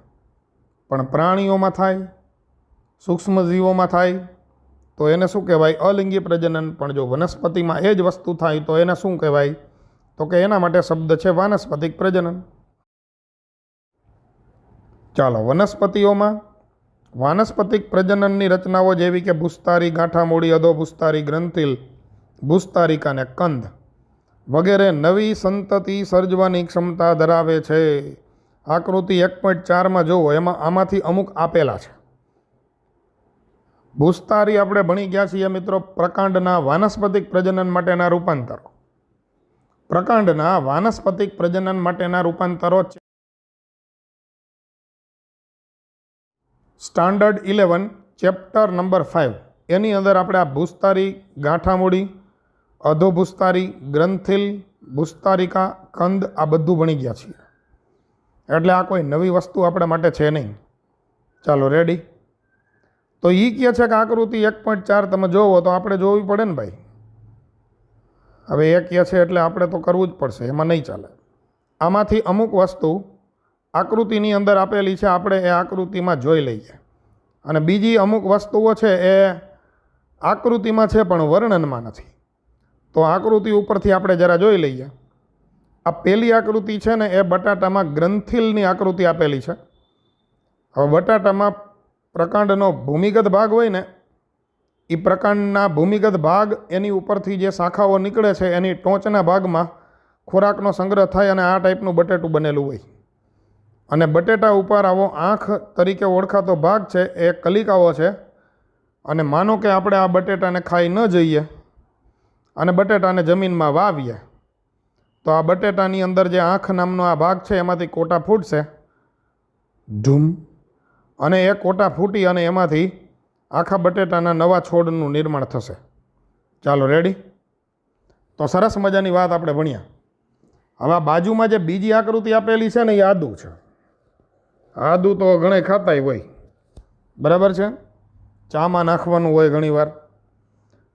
પણ પ્રાણીઓમાં થાય, સૂક્ષ્મજીવોમાં થાય તો એને શું કહેવાય? અલિંગી પ્રજનન. પણ જો વનસ્પતિમાં એ જ વસ્તુ થાય તો એને શું કહેવાય? તો કે એના માટે શબ્દ છે વાનસ્પતિક પ્રજનન. ચાલો, વનસ્પતિઓમાં વાનસ્પતિક પ્રજનનની રચનાઓ જેવી કે ભૂસ્તારી, ગાંઠામૂળી, અધોભૂસ્તારી, ગ્રંથિલ, ભૂસ્તારિકા અને કંદ વગેરે નવી સંતતિ સર્જવાની ક્ષમતા ધરાવે છે. આકૃતિ 1.4માં જુઓ, એમાં આમાંથી અમુક આપેલા છે. ભૂસ્તારી આપણે ભણી ગયા છીએ મિત્રો, પ્રકાંડના વાનસ્પતિક પ્રજનન માટેના રૂપાંતરો. પ્રકાંડના વાનસ્પતિક પ્રજનન માટેના રૂપાંતરો છે. સ્ટાન્ડર્ડ 11 ચેપ્ટર નંબર 5 એની અંદર આપણે આ ભૂસ્તારી, ગાંઠામૂળી, અધોભૂસ્તારી, ગ્રંથિલ, ભૂસ્તારિકા, કંદ આ બધું ભણી ગયા છીએ. એટલે આ કોઈ નવી વસ્તુ આપણા માટે છે નહીં. ચાલો, રેડી? તો એ કહે છે કે આકૃતિ 1.4 તમે જોવો તો આપણે જોવી પડે ને ભાઈ. હવે એ કહે છે એટલે આપણે તો કરવું જ પડશે, એમાં નહીં ચાલે. આમાંથી અમુક વસ્તુ આકૃતિની અંદર આપેલી છે, આપણે એ આકૃતિમાં જોઈ લઈએ. અને બીજી અમુક વસ્તુઓ છે એ આકૃતિમાં છે પણ વર્ણનમાં નથી. તો આકૃતિ ઉપરથી આપણે જરા જોઈ લઈએ. આ પહેલી આકૃતિ છે ને એ બટાટામાં ગ્રંથિલની આકૃતિ આપેલી છે. હવે બટાટામાં પ્રકાંડનો ભૂમિગત ભાગ હોય ને, એ પ્રકાંડના ભૂમિગત ભાગ એની ઉપરથી જે શાખાઓ નીકળે છે એની ટોચના ભાગમાં ખોરાકનો સંગ્રહ થાય અને આ ટાઈપનું બટેટું બનેલું હોય. અને બટેટા ઉપર આવો આંખ તરીકે ઓળખાતો ભાગ છે એ કલિકાઓ છે. અને માનો કે આપણે આ બટેટાને ખાઈ ન જઈએ અને બટેટાને જમીનમાં વાવીએ તો આ બટેટાની અંદર જે આંખ નામનો આ ભાગ છે એમાંથી કોટા ફૂટશે, ધૂમ, અને એ કોટા ફૂટી અને એમાંથી આખા બટેટાના નવા છોડનું નિર્માણ થશે. ચાલો, રેડી? તો સરસ મજાની વાત આપણે ભણ્યા. હવે આ બાજુમાં જે બીજી આકૃતિ આપેલી છે ને એ આદુ છે. આદુ તો ઘણે ખાતાય હોય, બરાબર છે? ચામાં નાખવાનું હોય ઘણીવાર.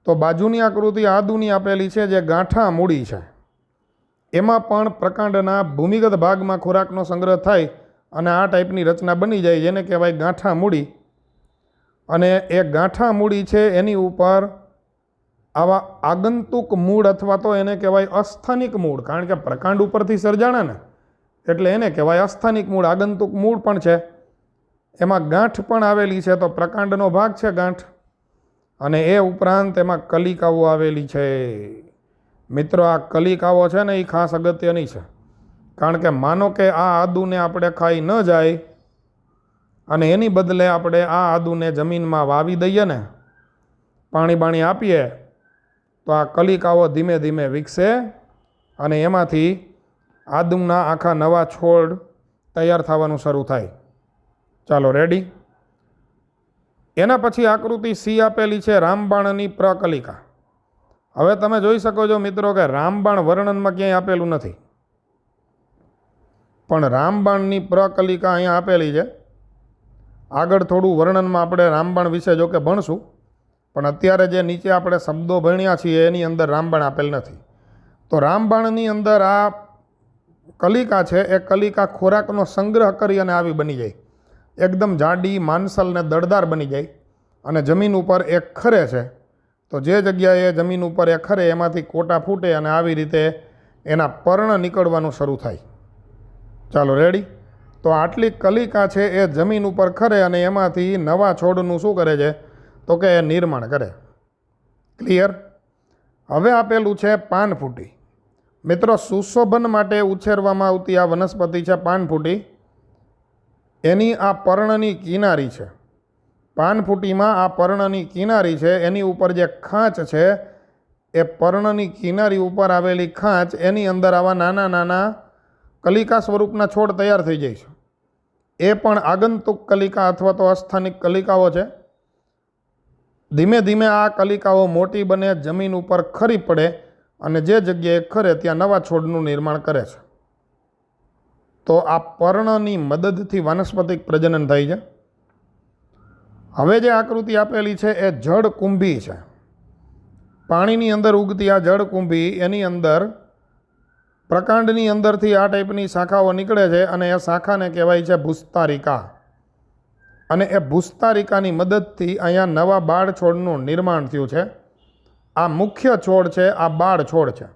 તો બાજુની આકૃતિ આદુની આપેલી છે જે ગાંઠા મૂળી છે. એમાં પણ પ્રકાંડના ભૂમિગત ભાગમાં ખોરાકનો સંગ્રહ થાય અને આ ટાઈપની રચના બની જાય, જેને કહેવાય ગાંઠા મૂળી. અને એ ગાંઠા મૂળી છે એની ઉપર આવા આગંતુક મૂળ અથવા તો એને કહેવાય અસ્થાનિક મૂળ, કારણ કે પ્રકાંડ ઉપરથી સર્જાણા ને એટલે એને કહેવાય અસ્થાનિક મૂળ. આગંતુક મૂળ પણ છે, એમાં ગાંઠ પણ આવેલી છે. તો પ્રકાંડનો ભાગ છે ગાંઠ, અને એ ઉપરાંત એમાં કલિકાઓ આવેલી છે. મિત્રો, આ કલિકાઓ છે ને એ ખાસ અગત્યની છે, કારણ કે માનો કે આ આદુને આપણે ખાઈ ન જાય અને એની બદલે આપણે આ આદુને જમીનમાં વાવી દઈએ ને, પાણી બાણી આપીએ, તો આ કલિકાઓ ધીમે ધીમે વિકસે અને એમાંથી આદુના આખા નવા છોડ તૈયાર થવાનું શરૂ થાય. ચાલો, રેડી? એના પછી આકૃતિ સી આપેલી છે રામબાણની પ્રકલિકા. હવે તમે જોઈ શકો છો મિત્રો કે રામબાણ વર્ણનમાં ક્યાંય આપેલું નથી, પણ રામબાણની પ્રકલિકા અહીંયા આપેલી છે. આગળ થોડું વર્ણનમાં આપણે રામબાણ વિશે જો કે ભણશું, પણ અત્યારે જે નીચે આપણે શબ્દો ભણ્યા છીએ એની અંદર રામબાણ આપેલ નથી. તો રામબાણની અંદર આ કલિકા છે એ કલિકા ખોરાકનો સંગ્રહ કરી અને આવી બની જાય, એકદમ જાડી, માંસલ ને દળદાર બની જાય અને જમીન ઉપર એ ખરે છે. તો જે જગ્યાએ જમીન ઉપર એ ખરે એમાંથી કોટા ફૂટે અને આવી રીતે એના પર્ણ નીકળવાનું શરૂ થાય. ચાલો, રેડી? તો આટલી કલિકા છે એ જમીન ઉપર ખરે અને એમાંથી નવા છોડનું શું કરે છે? તો કે એ નિર્માણ કરે. ક્લિયર? હવે આપેલું છે પાનફૂટી. મિત્રો, સુશોભન માટે ઉછેરવામાં આવતી આ વનસ્પતિ છે પાનફૂટી. એની આ પર્ણની કિનારી છે. પાનફૂટીમાં આ પર્ણની કિનારી છે, એની ઉપર જે ખાંચ છે એ પર્ણની કિનારી ઉપર આવેલી ખાંચ, એની અંદર આવા નાના નાના કલિકા સ્વરૂપના છોડ તૈયાર થઈ જાય છે. એ પણ આગંતુક કલિકા અથવા તો અસ્થાનિક કલિકાઓ છે. ધીમે ધીમે આ કલિકાઓ મોટી બને, જમીન ઉપર ખરી પડે અને જે જગ્યાએ ખરે ત્યાં નવા છોડનું નિર્માણ કરે છે. તો આ પર્ણની મદદથી વાનસ્પતિક પ્રજનન થાય છે. હવે જે આકૃતિ આપેલી છે એ જળકુંભી છે. પાણીની અંદર ઉગતી આ જળકુંભી, એની અંદર પ્રકાંડની અંદરથી આ ટાઈપની શાખાઓ નીકળે છે અને એ શાખાને કહેવાય છે ભૂસ્તારિકા. અને એ ભૂસ્તારિકાની મદદથી અહીંયા નવા બાળ છોડનું નિર્માણ થયું છે. આ મુખ્ય છોડ છે, આ બાળ છોડ છે.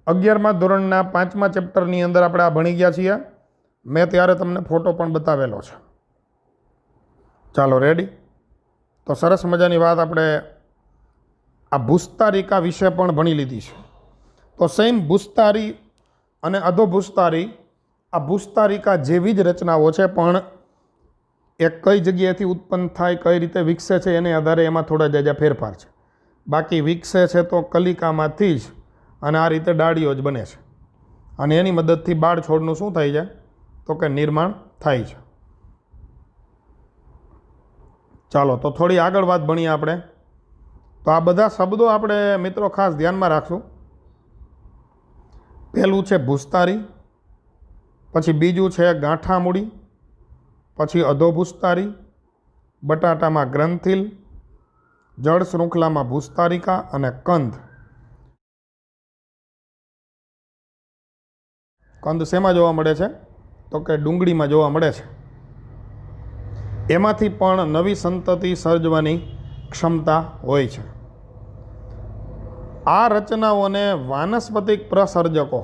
11મા ધોરણના 5મા ચેપ્ટરની અંદર આપણે આ ભણી ગયા છીએ. મેં ત્યારે તમને ફોટો પણ બતાવેલો છે. ચાલો રેડી. તો સરસ મજાની વાત આપણે આ ભૂસ્તારિકા વિશે પણ ભણી લીધી છે. તો સેમ ભૂસ્તારી અને અધોભૂસ્તારી, આ ભૂસ્તારિકા જેવી જ રચનાઓ છે, પણ એ કઈ જગ્યાએથી ઉત્પન્ન થાય, કઈ રીતે વિકસે છે એને આધારે એમાં થોડા જાજા ફેરફાર છે. બાકી વિકસે છે તો કલિકામાંથી જ, અને આ રીતે ડાળીઓ જ બને છે. અને એની મદદથી બાળ છોડનું શું થાય છે તો કે નિર્માણ થાય છે. ચાલો તો થોડી આગળ વાત ભણીએ આપણે. તો આ બધા શબ્દો આપણે મિત્રો ખાસ ધ્યાનમાં રાખશું. પહેલું છે ભૂસ્તારી, પછી બીજું છે ગાંઠામૂળી, પછી અધોભૂસ્તારી, બટાટામાં ગ્રંથિલ, જળ શૃંખલામાં ભૂસ્તારિકા અને કંદ. કંદ શેમાં જોવા મળે છે તો કે ડુંગળીમાં જોવા મળે છે. એમાંથી પણ નવી સંતતિ સર્જવાની ક્ષમતા હોય છે. આ રચનાઓને વાનસ્પતિક પ્રસર્જકો,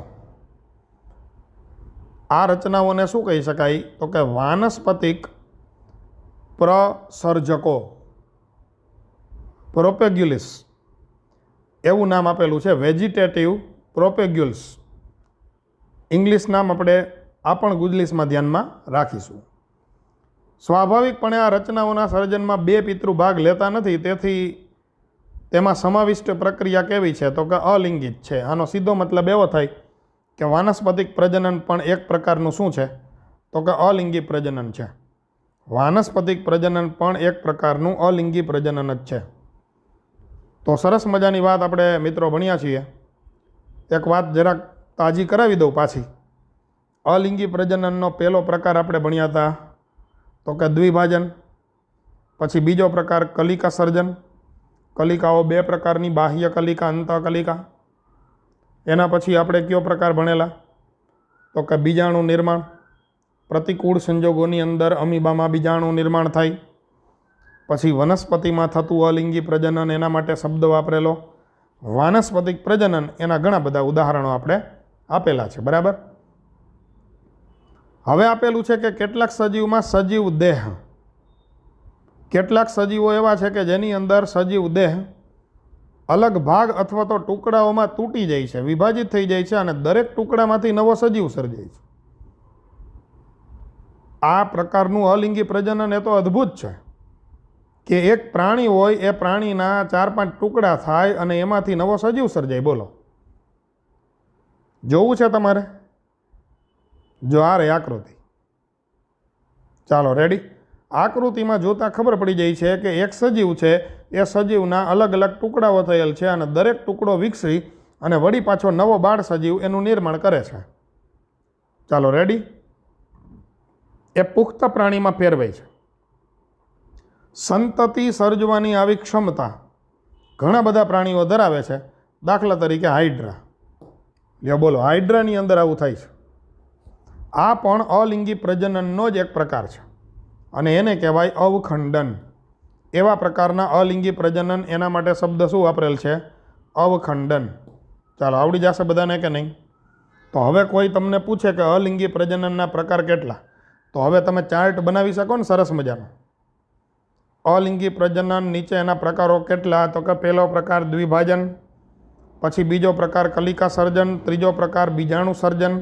આ રચનાઓને શું કહી શકાય તો કે વાનસ્પતિક પ્રસર્જકો, પ્રોપેગ્યુલિસ એવું નામ આપેલું છે. વેજીટેટિવ પ્રોપેગ્યુલ્સ ઇંગ્લિશ નામ આપણે આ પણ ગુજલીસમાં ધ્યાનમાં રાખીશું. સ્વાભાવિકપણે આ રચનાઓના સર્જનમાં બે પિતૃભાગ લેતા નથી, તેથી તેમાં સમાવિષ્ટ પ્રક્રિયા કેવી છે તો કે અલિંગિત છે. આનો સીધો મતલબ એવો થાય કે વાનસ્પતિક પ્રજનન પણ એક પ્રકારનું શું છે તો કે અલિંગી પ્રજનન છે. વાનસ્પતિક પ્રજનન પણ એક પ્રકારનું અલિંગી પ્રજનન જ છે. તો સરસ મજાની વાત આપણે મિત્રો ભણ્યા છીએ. એક વાત જરાક તાજી કરાવી દઉં પાછી. અલિંગી પ્રજનનનો પહેલો પ્રકાર આપણે ભણ્યા હતા તો કે દ્વિભાજન. પછી બીજો પ્રકાર કલિકા સર્જન. કલિકાઓ બે પ્રકારની, બાહ્ય કલિકા, અંતઃકલિકા. એના પછી આપણે કયો પ્રકાર ભણેલા તો કે બીજાણુ નિર્માણ. પ્રતિકૂળ સંજોગોની અંદર અમીબામાં બીજાણુ નિર્માણ થાય. પછી વનસ્પતિમાં થતું અલિંગી પ્રજનન, એના માટે શબ્દ વાપરેલો. વાનસ્પતિક પ્રજનન, એના ઘણા બધા ઉદાહરણો આપણે આપેલા છે. બરાબર. હવે આપેલું છે કે કેટલાક સજીવમાં સજીવ દેહ, કેટલાક સજીવો એવા છે કે જેની અંદર સજીવ દેહ અલગ ભાગ અથવા તો ટુકડાઓમાં તૂટી જાય છે, વિભાજિત થઈ જાય છે, અને દરેક ટુકડામાંથી નવો સજીવ સર્જાય છે. આ પ્રકારનું અલિંગી પ્રજનન એ તો અદ્ભુત છે કે એક પ્રાણી હોય, એ પ્રાણીના 4-5 ટુકડા થાય અને એમાંથી નવો સજીવ સર્જાય. બોલો, જોવું છે તમારે? જો આ રે આકૃતિ. ચાલો રેડી. આકૃતિમાં જોતાં ખબર પડી જાય છે કે એક સજીવ છે, એ સજીવના અલગ અલગ ટુકડાઓ થયેલ છે, અને દરેક ટુકડો વિકસી અને વળી પાછો નવો બાળ સજીવ એનું નિર્માણ કરે છે. ચાલો રેડી. એ પુખ્ત પ્રાણીમાં ફેરવાય છે. સંતતિ સર્જવાની આવી ક્ષમતા ઘણા બધા પ્રાણીઓ ધરાવે છે. દાખલા તરીકે હાઇડ્રા. લ્યો બોલો, હાઇડ્રાની અંદર આવું થાય છે. આ પણ અલિંગી પ્રજનનનો જ એક પ્રકાર છે અને એને કહેવાય અવખંડન. એવા પ્રકારના અલિંગી પ્રજનન, એના માટે શબ્દ શું વાપરેલ છે? અવખંડન. ચાલો, આવડી જશે બધાને કે નહીં? તો હવે કોઈ તમને પૂછે કે અલિંગી પ્રજનનના પ્રકાર કેટલા, તો હવે તમે ચાર્ટ બનાવી શકો ને સરસ મજાનો. અલિંગી પ્રજનન નીચે એના પ્રકારો કેટલા તો કે પહેલો પ્રકાર દ્વિભાજન, પછી બીજો પ્રકાર કલિકા સર્જન, ત્રીજો પ્રકાર બીજાણુ સર્જન,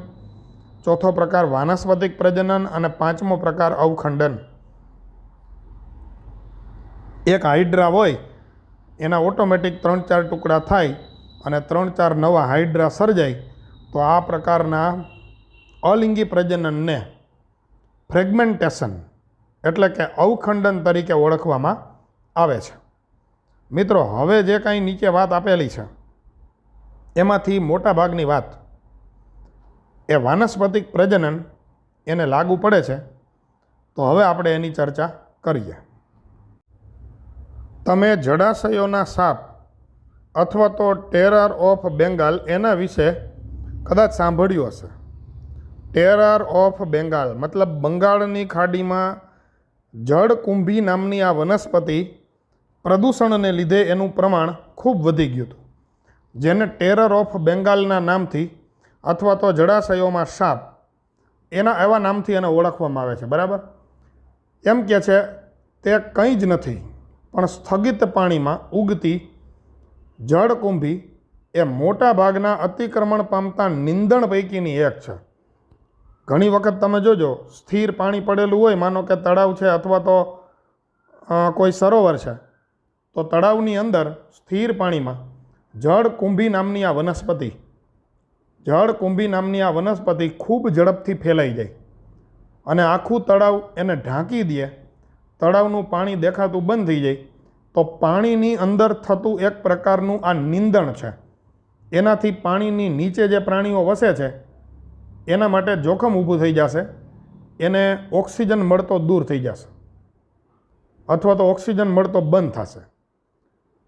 ચોથો પ્રકાર વાનસ્પતિક પ્રજનન અને પાંચમો પ્રકાર અવખંડન. એક હાઇડ્રા હોય એના ઓટોમેટિક 3-4 ટુકડા થાય અને 3-4 નવા હાઇડ્રા સર્જાય, તો આ પ્રકારના અલિંગી પ્રજનનને ફ્રેગમેન્ટેશન એટલે કે અવખંડન તરીકે ઓળખવામાં આવે છે. મિત્રો, હવે જે કાંઈ નીચે વાત આપેલી છે એમાંથી મોટા ભાગની વાત એ વાનસ્પતિક પ્રજનન એને લાગુ પડે છે. તો હવે આપણે એની ચર્ચા કરીએ. તમે જળાશયોના સાપ અથવા તો ટેરર ઓફ બેંગાલ એના વિશે કદાચ સાંભળ્યું હશે. ટેરર ઓફ બેંગાલ મતલબ બંગાળની ખાડીમાં જળકુંભી નામની આ વનસ્પતિ પ્રદૂષણને લીધે એનું પ્રમાણ ખૂબ વધી ગયું હતું, જેને ટેરર ઓફ બેંગાલના નામથી અથવા તો જળાશયોમાં સાપ એવા નામથી એને ઓળખવામાં આવે છે. બરાબર. એમ કે છે તે કંઈ જ નથી પણ સ્થગિત પાણીમાં ઉગતી જળકુંભી એ મોટા ભાગના અતિક્રમણ પામતા નીંદણ પૈકીની એક છે. ઘણી વખત તમે જોજો, સ્થિર પાણી પડેલું હોય, માનો કે તળાવ છે અથવા તો કોઈ સરોવર છે, તો તળાવની અંદર સ્થિર પાણીમાં જળકુંભી નામની આ વનસ્પતિ ખૂબ ઝડપથી ફેલાઈ જાય અને આખું તળાવ એને ઢાંકી દે. તળાવનું પાણી દેખાતું બંધ થઈ જાય તો પાણીની અંદર થતું એક પ્રકારનું આ નીંદણ છે. એનાથી પાણીની નીચે જે પ્રાણીઓ વસે છે એના માટે જોખમ ઊભું થઈ જશે. એને ઓક્સિજન મળતો દૂર થઈ જશે અથવા તો ઓક્સિજન મળતો બંધ થશે.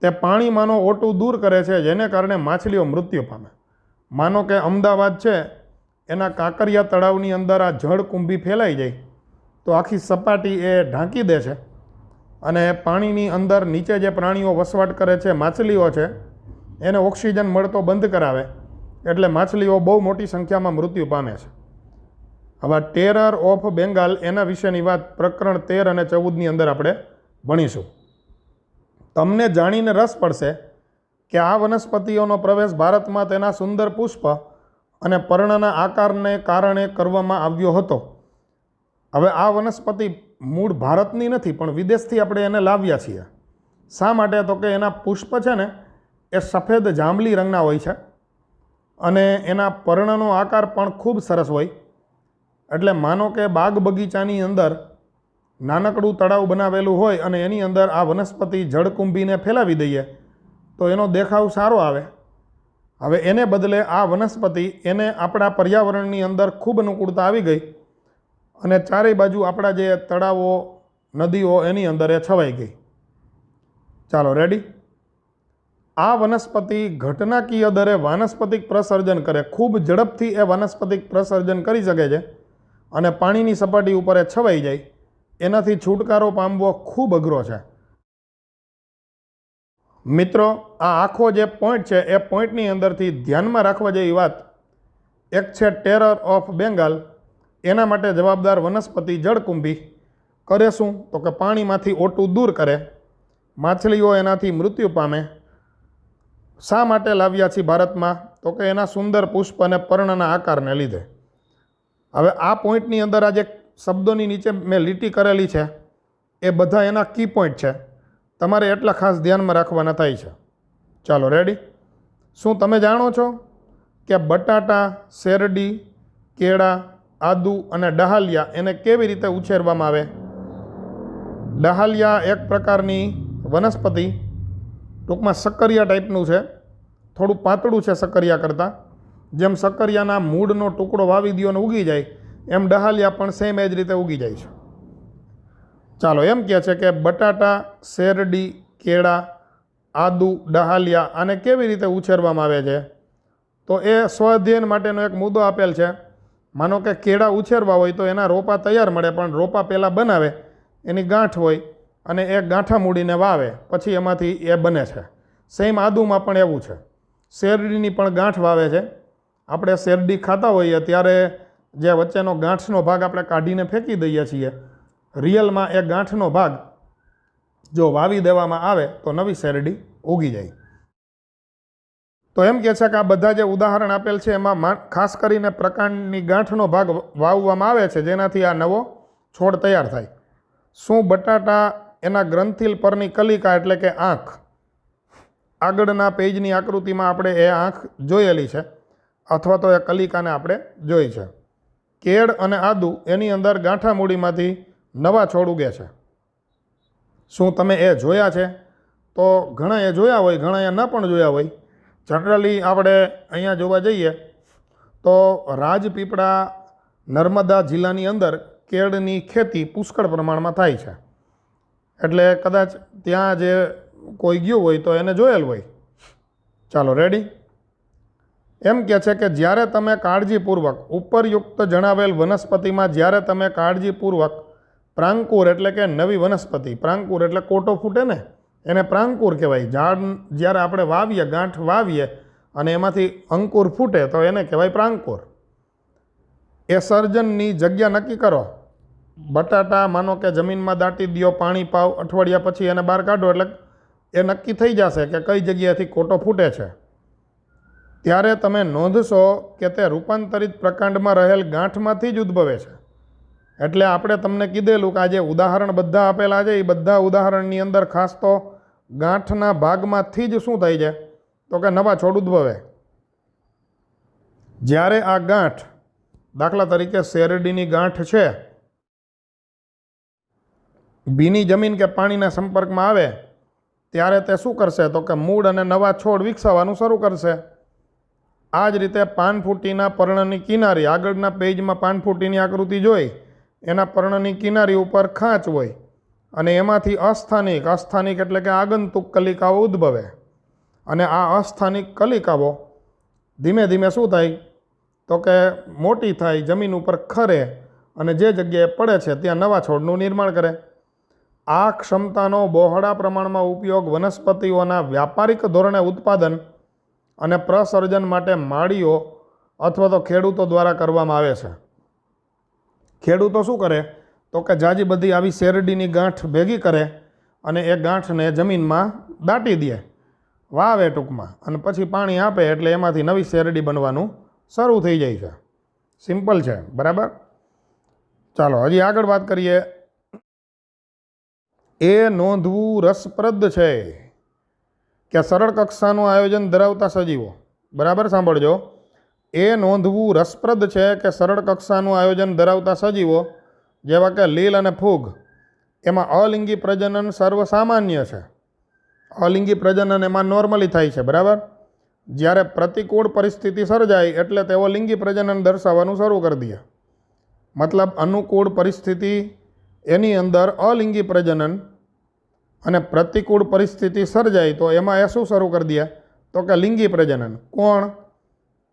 તે પાણીમાંનો ઓટું દૂર કરે છે, જેને કારણે માછલીઓ મૃત્યુ પામે. માનો કે અમદાવાદ છે, એના કાંકરિયા તળાવની અંદર આ જળકુંભી ફેલાઈ જાય તો આખી સપાટી એ ઢાંકી દે છે અને પાણીની અંદર નીચે જે પ્રાણીઓ વસવાટ કરે છે, માછલીઓ છે, એને ઓક્સિજન મળતો બંધ કરાવે એટલે માછલીઓ બહુ મોટી સંખ્યામાં મૃત્યુ પામે છે. હવે ટેરર ઓફ બેંગાલ એના વિશેની વાત પ્રકરણ 13 અને 14ની અંદર આપણે ભણીશું. તમને જાણીને રસ પડશે કે આ વનસ્પતિઓનો પ્રવેશ ભારતમાં તેના સુંદર પુષ્પ અને પર્ણના આકારને કારણે કરવામાં આવ્યો હતો. હવે આ વનસ્પતિ મૂળ ભારતની નથી પણ વિદેશથી આપણે એને લાવ્યા છીએ. શા માટે? તો કે એના પુષ્પ છે ને એ સફેદ જાંબલી રંગના હોય છે અને એના પર્ણનો આકાર પણ ખૂબ સરસ હોય. એટલે માનો કે બાગ બગીચાની અંદર નાનકડું તળાવ બનાવેલું હોય અને એની અંદર આ વનસ્પતિ જળકુંભીને ફેલાવી દઈએ તો એનો દેખાવ સારો આવે. હવે એને બદલે આ વનસ્પતિ એને આપણા પર્યાવરણની અંદર ખૂબ અનુકૂળતા આવી ગઈ અને ચારેય બાજુ આપણા જે તળાવો, નદીઓ એની અંદર એ છવાઈ ગઈ. ચાલો રેડી. આ વનસ્પતિ ઘટનાકીય દરે વાનસ્પતિક પ્રસર્જન કરે. ખૂબ ઝડપથી એ વાનસ્પતિક પ્રસર્જન કરી શકે છે અને પાણીની સપાટી ઉપર એ છવાઈ જાય. એનાથી છુટકારો પામવો ખૂબ અઘરો છે. મિત્રો, આ આખો જે પોઈન્ટ છે એ પોઈન્ટની અંદરથી ધ્યાનમાં રાખવા જેવી વાત એક છે ટેરર ઓફ બેંગાલ. એના માટે જવાબદાર વનસ્પતિ જળકુંભી કરે શું? તો કે પાણીમાંથી ઓટું દૂર કરે. માછલીઓ એનાથી મૃત્યુ પામે. શા માટે લાવ્યા છીએ ભારતમાં? તો કે એના સુંદર પુષ્પ અને પર્ણના આકારને લીધે. હવે આ પોઈન્ટની અંદર આ જે શબ્દોની નીચે મેં લીટી કરેલી છે એ બધા એના કી પોઈન્ટ છે. તમારે એટલા ખાસ ધ્યાનમાં રાખવાના થાય છે. ચાલો રેડી. શું તમે જાણો છો કે બટાટા, શેરડી, કેળા, આદુ અને ડહાલિયા એને કેવી રીતે ઉછેરવામાં આવે? ડહાલિયા એક પ્રકારની વનસ્પતિ, ટૂંકમાં સક્કરિયા ટાઈપનું છે. થોડું પાતળું છે સક્કરિયા કરતાં. જેમ સક્કરિયાના મૂળનો ટુકડો વાવી દો અને ઉગી જાય એમ ડહાલિયા પણ સેમ એ જ રીતે ઉગી જાય છે. ચાલો, એમ કહે છે કે બટાટા, શેરડી, કેળા, આદુ, ડહાલિયા આને કેવી રીતે ઉછેરવામાં આવે છે? તો એ સ્વઅધ્યયન માટેનો એક મુદ્દો આપેલ છે. માનો કે કેળા ઉછેરવા હોય તો એના રોપા તૈયાર મળે, પણ રોપા પહેલાં બનાવે, એની ગાંઠ હોય અને એ ગાંઠા મૂડીને વાવે, પછી એમાંથી એ બને છે. સેમ આદુમાં પણ એવું છે. શેરડીની પણ ગાંઠ વાવે છે. આપણે શેરડી ખાતા હોઈએ ત્યારે જે વચ્ચેનો ગાંઠનો ભાગ આપણે કાઢીને ફેંકી દઈએ છીએ, રિયલમાં એ ગાંઠનો ભાગ જો વાવી દેવામાં આવે તો નવી શેરડી ઉગી જાય. તો એમ કહે છે કે આ બધા જે ઉદાહરણ આપેલ છે એમાં ખાસ કરીને પ્રકાંડની ગાંઠનો ભાગ વાવવામાં આવે છે, જેનાથી આ નવો છોડ તૈયાર થાય. શું બટાટા એના ગ્રંથિલ પરની કલિકા એટલે કે આંખ, આગળના પેજની આકૃતિમાં આપણે એ આંખ જોયેલી છે અથવા તો એ કલિકાને આપણે જોઈ છે. કેળ અને આદુ એની અંદર ગાંઠા મૂડીમાંથી નવા છોડ ઉગે છે. શું તમે એ જોયા છે? તો ઘણા એ જોયા હોય, ઘણા એ ન પણ જોયા હોય. જનરલી આપણે અહીંયા જોવા જઈએ તો રાજપીપળા નર્મદા જિલ્લાની અંદર કેળની ખેતી પુષ્કળ પ્રમાણમાં થાય છે. એટલે કદાચ ત્યાં જે કોઈ ગયું હોય તો એને જોયેલ હોય. ચાલો રેડી. એમ કહે છે કે જ્યારે તમે કાળજીપૂર્વક ઉપરયુક્ત જણાવેલ વનસ્પતિમાં જ્યારે તમે કાળજીપૂર્વક પ્રાંકુર એટલે કે નવી વનસ્પતિ, પ્રાંકુર એટલે કોટો ફૂટે ને એને પ્રાંકુર કહેવાય. ઝાડ જ્યારે આપણે વાવીએ, ગાંઠ વાવીએ અને એમાંથી અંકુર ફૂટે તો એને કહેવાય પ્રાંકુર. એ સર્જનની જગ્યા નક્કી કરો. બટાટા માનો કે જમીનમાં દાટી દો, પાણી પાવ, અઠવાડિયા પછી એને બહાર કાઢો એટલે એ નક્કી થઈ જશે કે કઈ જગ્યાએથી કોટો ફૂટે છે. ત્યારે તમે નોંધશો કે તે રૂપાંતરિત પ્રકાંડમાં રહેલ ગાંઠમાંથી જ ઉદ્ભવે છે. એટલે આપણે તમને કીધેલું કે આ જે ઉદાહરણ બધા આપેલા છે એ બધા ઉદાહરણની અંદર ખાસ તો ગાંઠના ભાગમાંથી જ શું થાય છે તો કે નવા છોડ ઉદ્ભવે. જ્યારે આ ગાંઠ દાખલા તરીકે શેરડીની ગાંઠ છે, ભીની જમીન કે પાણીના સંપર્કમાં આવે ત્યારે તે શું કરશે તો કે મૂળ અને નવા છોડ વિકસાવવાનું શરૂ કરશે. આ જ રીતે પાનફૂટીના પર્ણની કિનારી, આગળના પેજમાં પાનફૂટીની આકૃતિ જોઈ, એના પર્ણની કિનારી ઉપર ખાંચ હોય અને એમાંથી અસ્થાનિક એટલે કે આગંતુક કલિકાઓ ઉદ્ભવે. અને આ અસ્થાનિક કલિકાઓ ધીમે ધીમે શું થાય તો કે મોટી થાય, જમીન ઉપર ખરે અને જે જગ્યાએ પડે છે ત્યાં નવા છોડનું નિર્માણ કરે. આ ક્ષમતાનો બહોળા પ્રમાણમાં ઉપયોગ વનસ્પતિઓના વ્યાપારિક ધોરણે ઉત્પાદન અને પ્રસર્જન માટે માળીઓ અથવા તો ખેડૂતો દ્વારા કરવામાં આવે છે. ખેડૂતો શું કરે તો કે જાજી બધી આવી શેરડીની ગાંઠ ભેગી કરે અને એ ગાંઠને જમીનમાં દાટી દે, વાવે ટૂંકમાં, અને પછી પાણી આપે એટલે એમાંથી નવી શેરડી બનવાનું શરૂ થઈ જાય છે. સિમ્પલ છે, બરાબર. ચાલો હજી આગળ વાત કરીએ. એ નોંધવું રસપ્રદ છે કે સરળ કક્ષાનું આયોજન ધરાવતા સજીવો, બરાબર સાંભળજો, એ નોંધવું રસપ્રદ છે કે સરળ કક્ષાનું આયોજન ધરાવતા સજીવો જેવા કે લીલ અને ફૂગ, એમાં અલિંગી પ્રજનન સર્વસામાન્ય છે. અલિંગી પ્રજનન એમાં નોર્મલી થાય છે, બરાબર. જ્યારે પ્રતિકૂળ પરિસ્થિતિ સર્જાય એટલે તેઓ લિંગી પ્રજનન દર્શાવવાનું શરૂ કરી દે. મતલબ અનુકૂળ પરિસ્થિતિ એની અંદર અલિંગી પ્રજનન અને પ્રતિકૂળ પરિસ્થિતિ સર્જાય તો એમાં એ શું શરૂ કરી દે તો કે લિંગી પ્રજનન. કોણ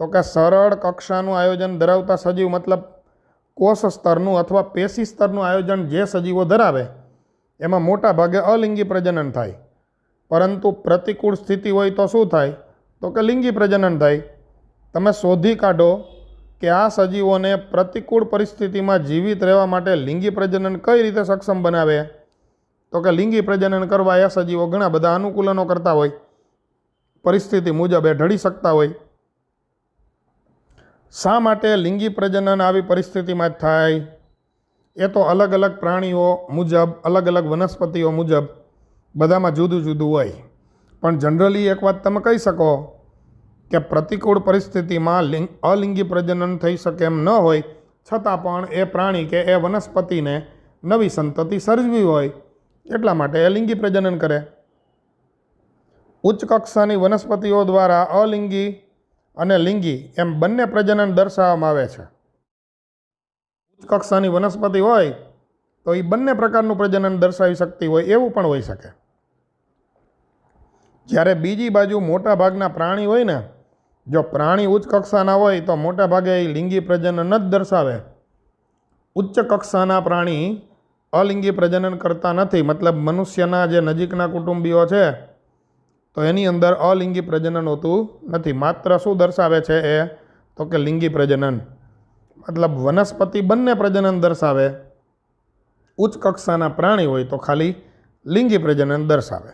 તો કે સરળ કક્ષાનું આયોજન ધરાવતા સજીવ, મતલબ કોષ સ્તરનું અથવા પેશી સ્તરનું આયોજન જે સજીવો ધરાવે એમાં મોટા ભાગે અલિંગી પ્રજનન થાય. પરંતુ પ્રતિકૂળ સ્થિતિ હોય તો શું થાય તો કે લિંગી પ્રજનન થાય. તમે શોધી કાઢો કે આ સજીવોને પ્રતિકૂળ પરિસ્થિતિમાં જીવિત રહેવા માટે લિંગી પ્રજનન કઈ રીતે સક્ષમ બનાવે તો કે લિંગી પ્રજનન કરવા એ સજીવો ઘણા બધા અનુકૂલનો કરતા હોય, પરિસ્થિતિ મુજબ એ ઢળી શકતા હોય. શા માટે લિંગી પ્રજનન આવી પરિસ્થિતિમાં જ થાય એ તો અલગ અલગ પ્રાણીઓ મુજબ, અલગ અલગ વનસ્પતિઓ મુજબ બધામાં જુદું જુદું હોય. પણ જનરલી એક વાત તમે કહી શકો કે પ્રતિકૂળ પરિસ્થિતિમાં અલિંગી પ્રજનન થઈ શકે એમ ન હોય છતાં પણ એ પ્રાણી કે એ વનસ્પતિને નવી સંતતિ સર્જવી હોય એટલા માટે એ લિંગી પ્રજનન કરે. ઉચ્ચ કક્ષાની વનસ્પતિઓ દ્વારા અલિંગી અને લિંગી એમ બંને પ્રજનન દર્શાવવામાં આવે છે. ઉચ્ચ કક્ષાની વનસ્પતિ હોય તો એ બંને પ્રકારનું પ્રજનન દર્શાવી શકતી હોય એવું પણ હોઈ શકે. જ્યારે બીજી બાજુ મોટા ભાગના પ્રાણી હોય ને, જો પ્રાણી ઉચ્ચ કક્ષાના હોય તો મોટા ભાગે એ લિંગી પ્રજનન જ દર્શાવે. ઉચ્ચ કક્ષાના પ્રાણી અલિંગી પ્રજનન કરતા નથી. મતલબ મનુષ્યના જે નજીકના કુટુંબીઓ છે તો એની અંદર અલિંગી પ્રજનન હોતું નથી. માત્ર શું દર્શાવે છે એ તો કે લિંગી પ્રજનન. મતલબ વનસ્પતિ બંને પ્રજનન દર્શાવે, ઉચ્ચ કક્ષાના પ્રાણી હોય તો ખાલી લિંગી પ્રજનન દર્શાવે.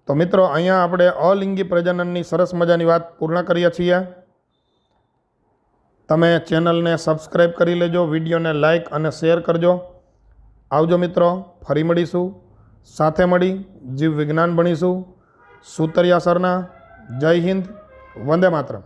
તો મિત્રો અહીંયા આપણે અલિંગી પ્રજનનની સરસ મજાની વાત પૂર્ણ કરીએ છીએ. તમે ચેનલને સબસ્ક્રાઈબ કરી લેજો, વિડીયોને લાઈક અને શેર કરજો. આવજો મિત્રો, ફરી મળીશું. સાથે મળી જીવ વિજ્ઞાન ભણીશું. સુતરિયા સરના. જય હિન્દ, વંદે માતરમ.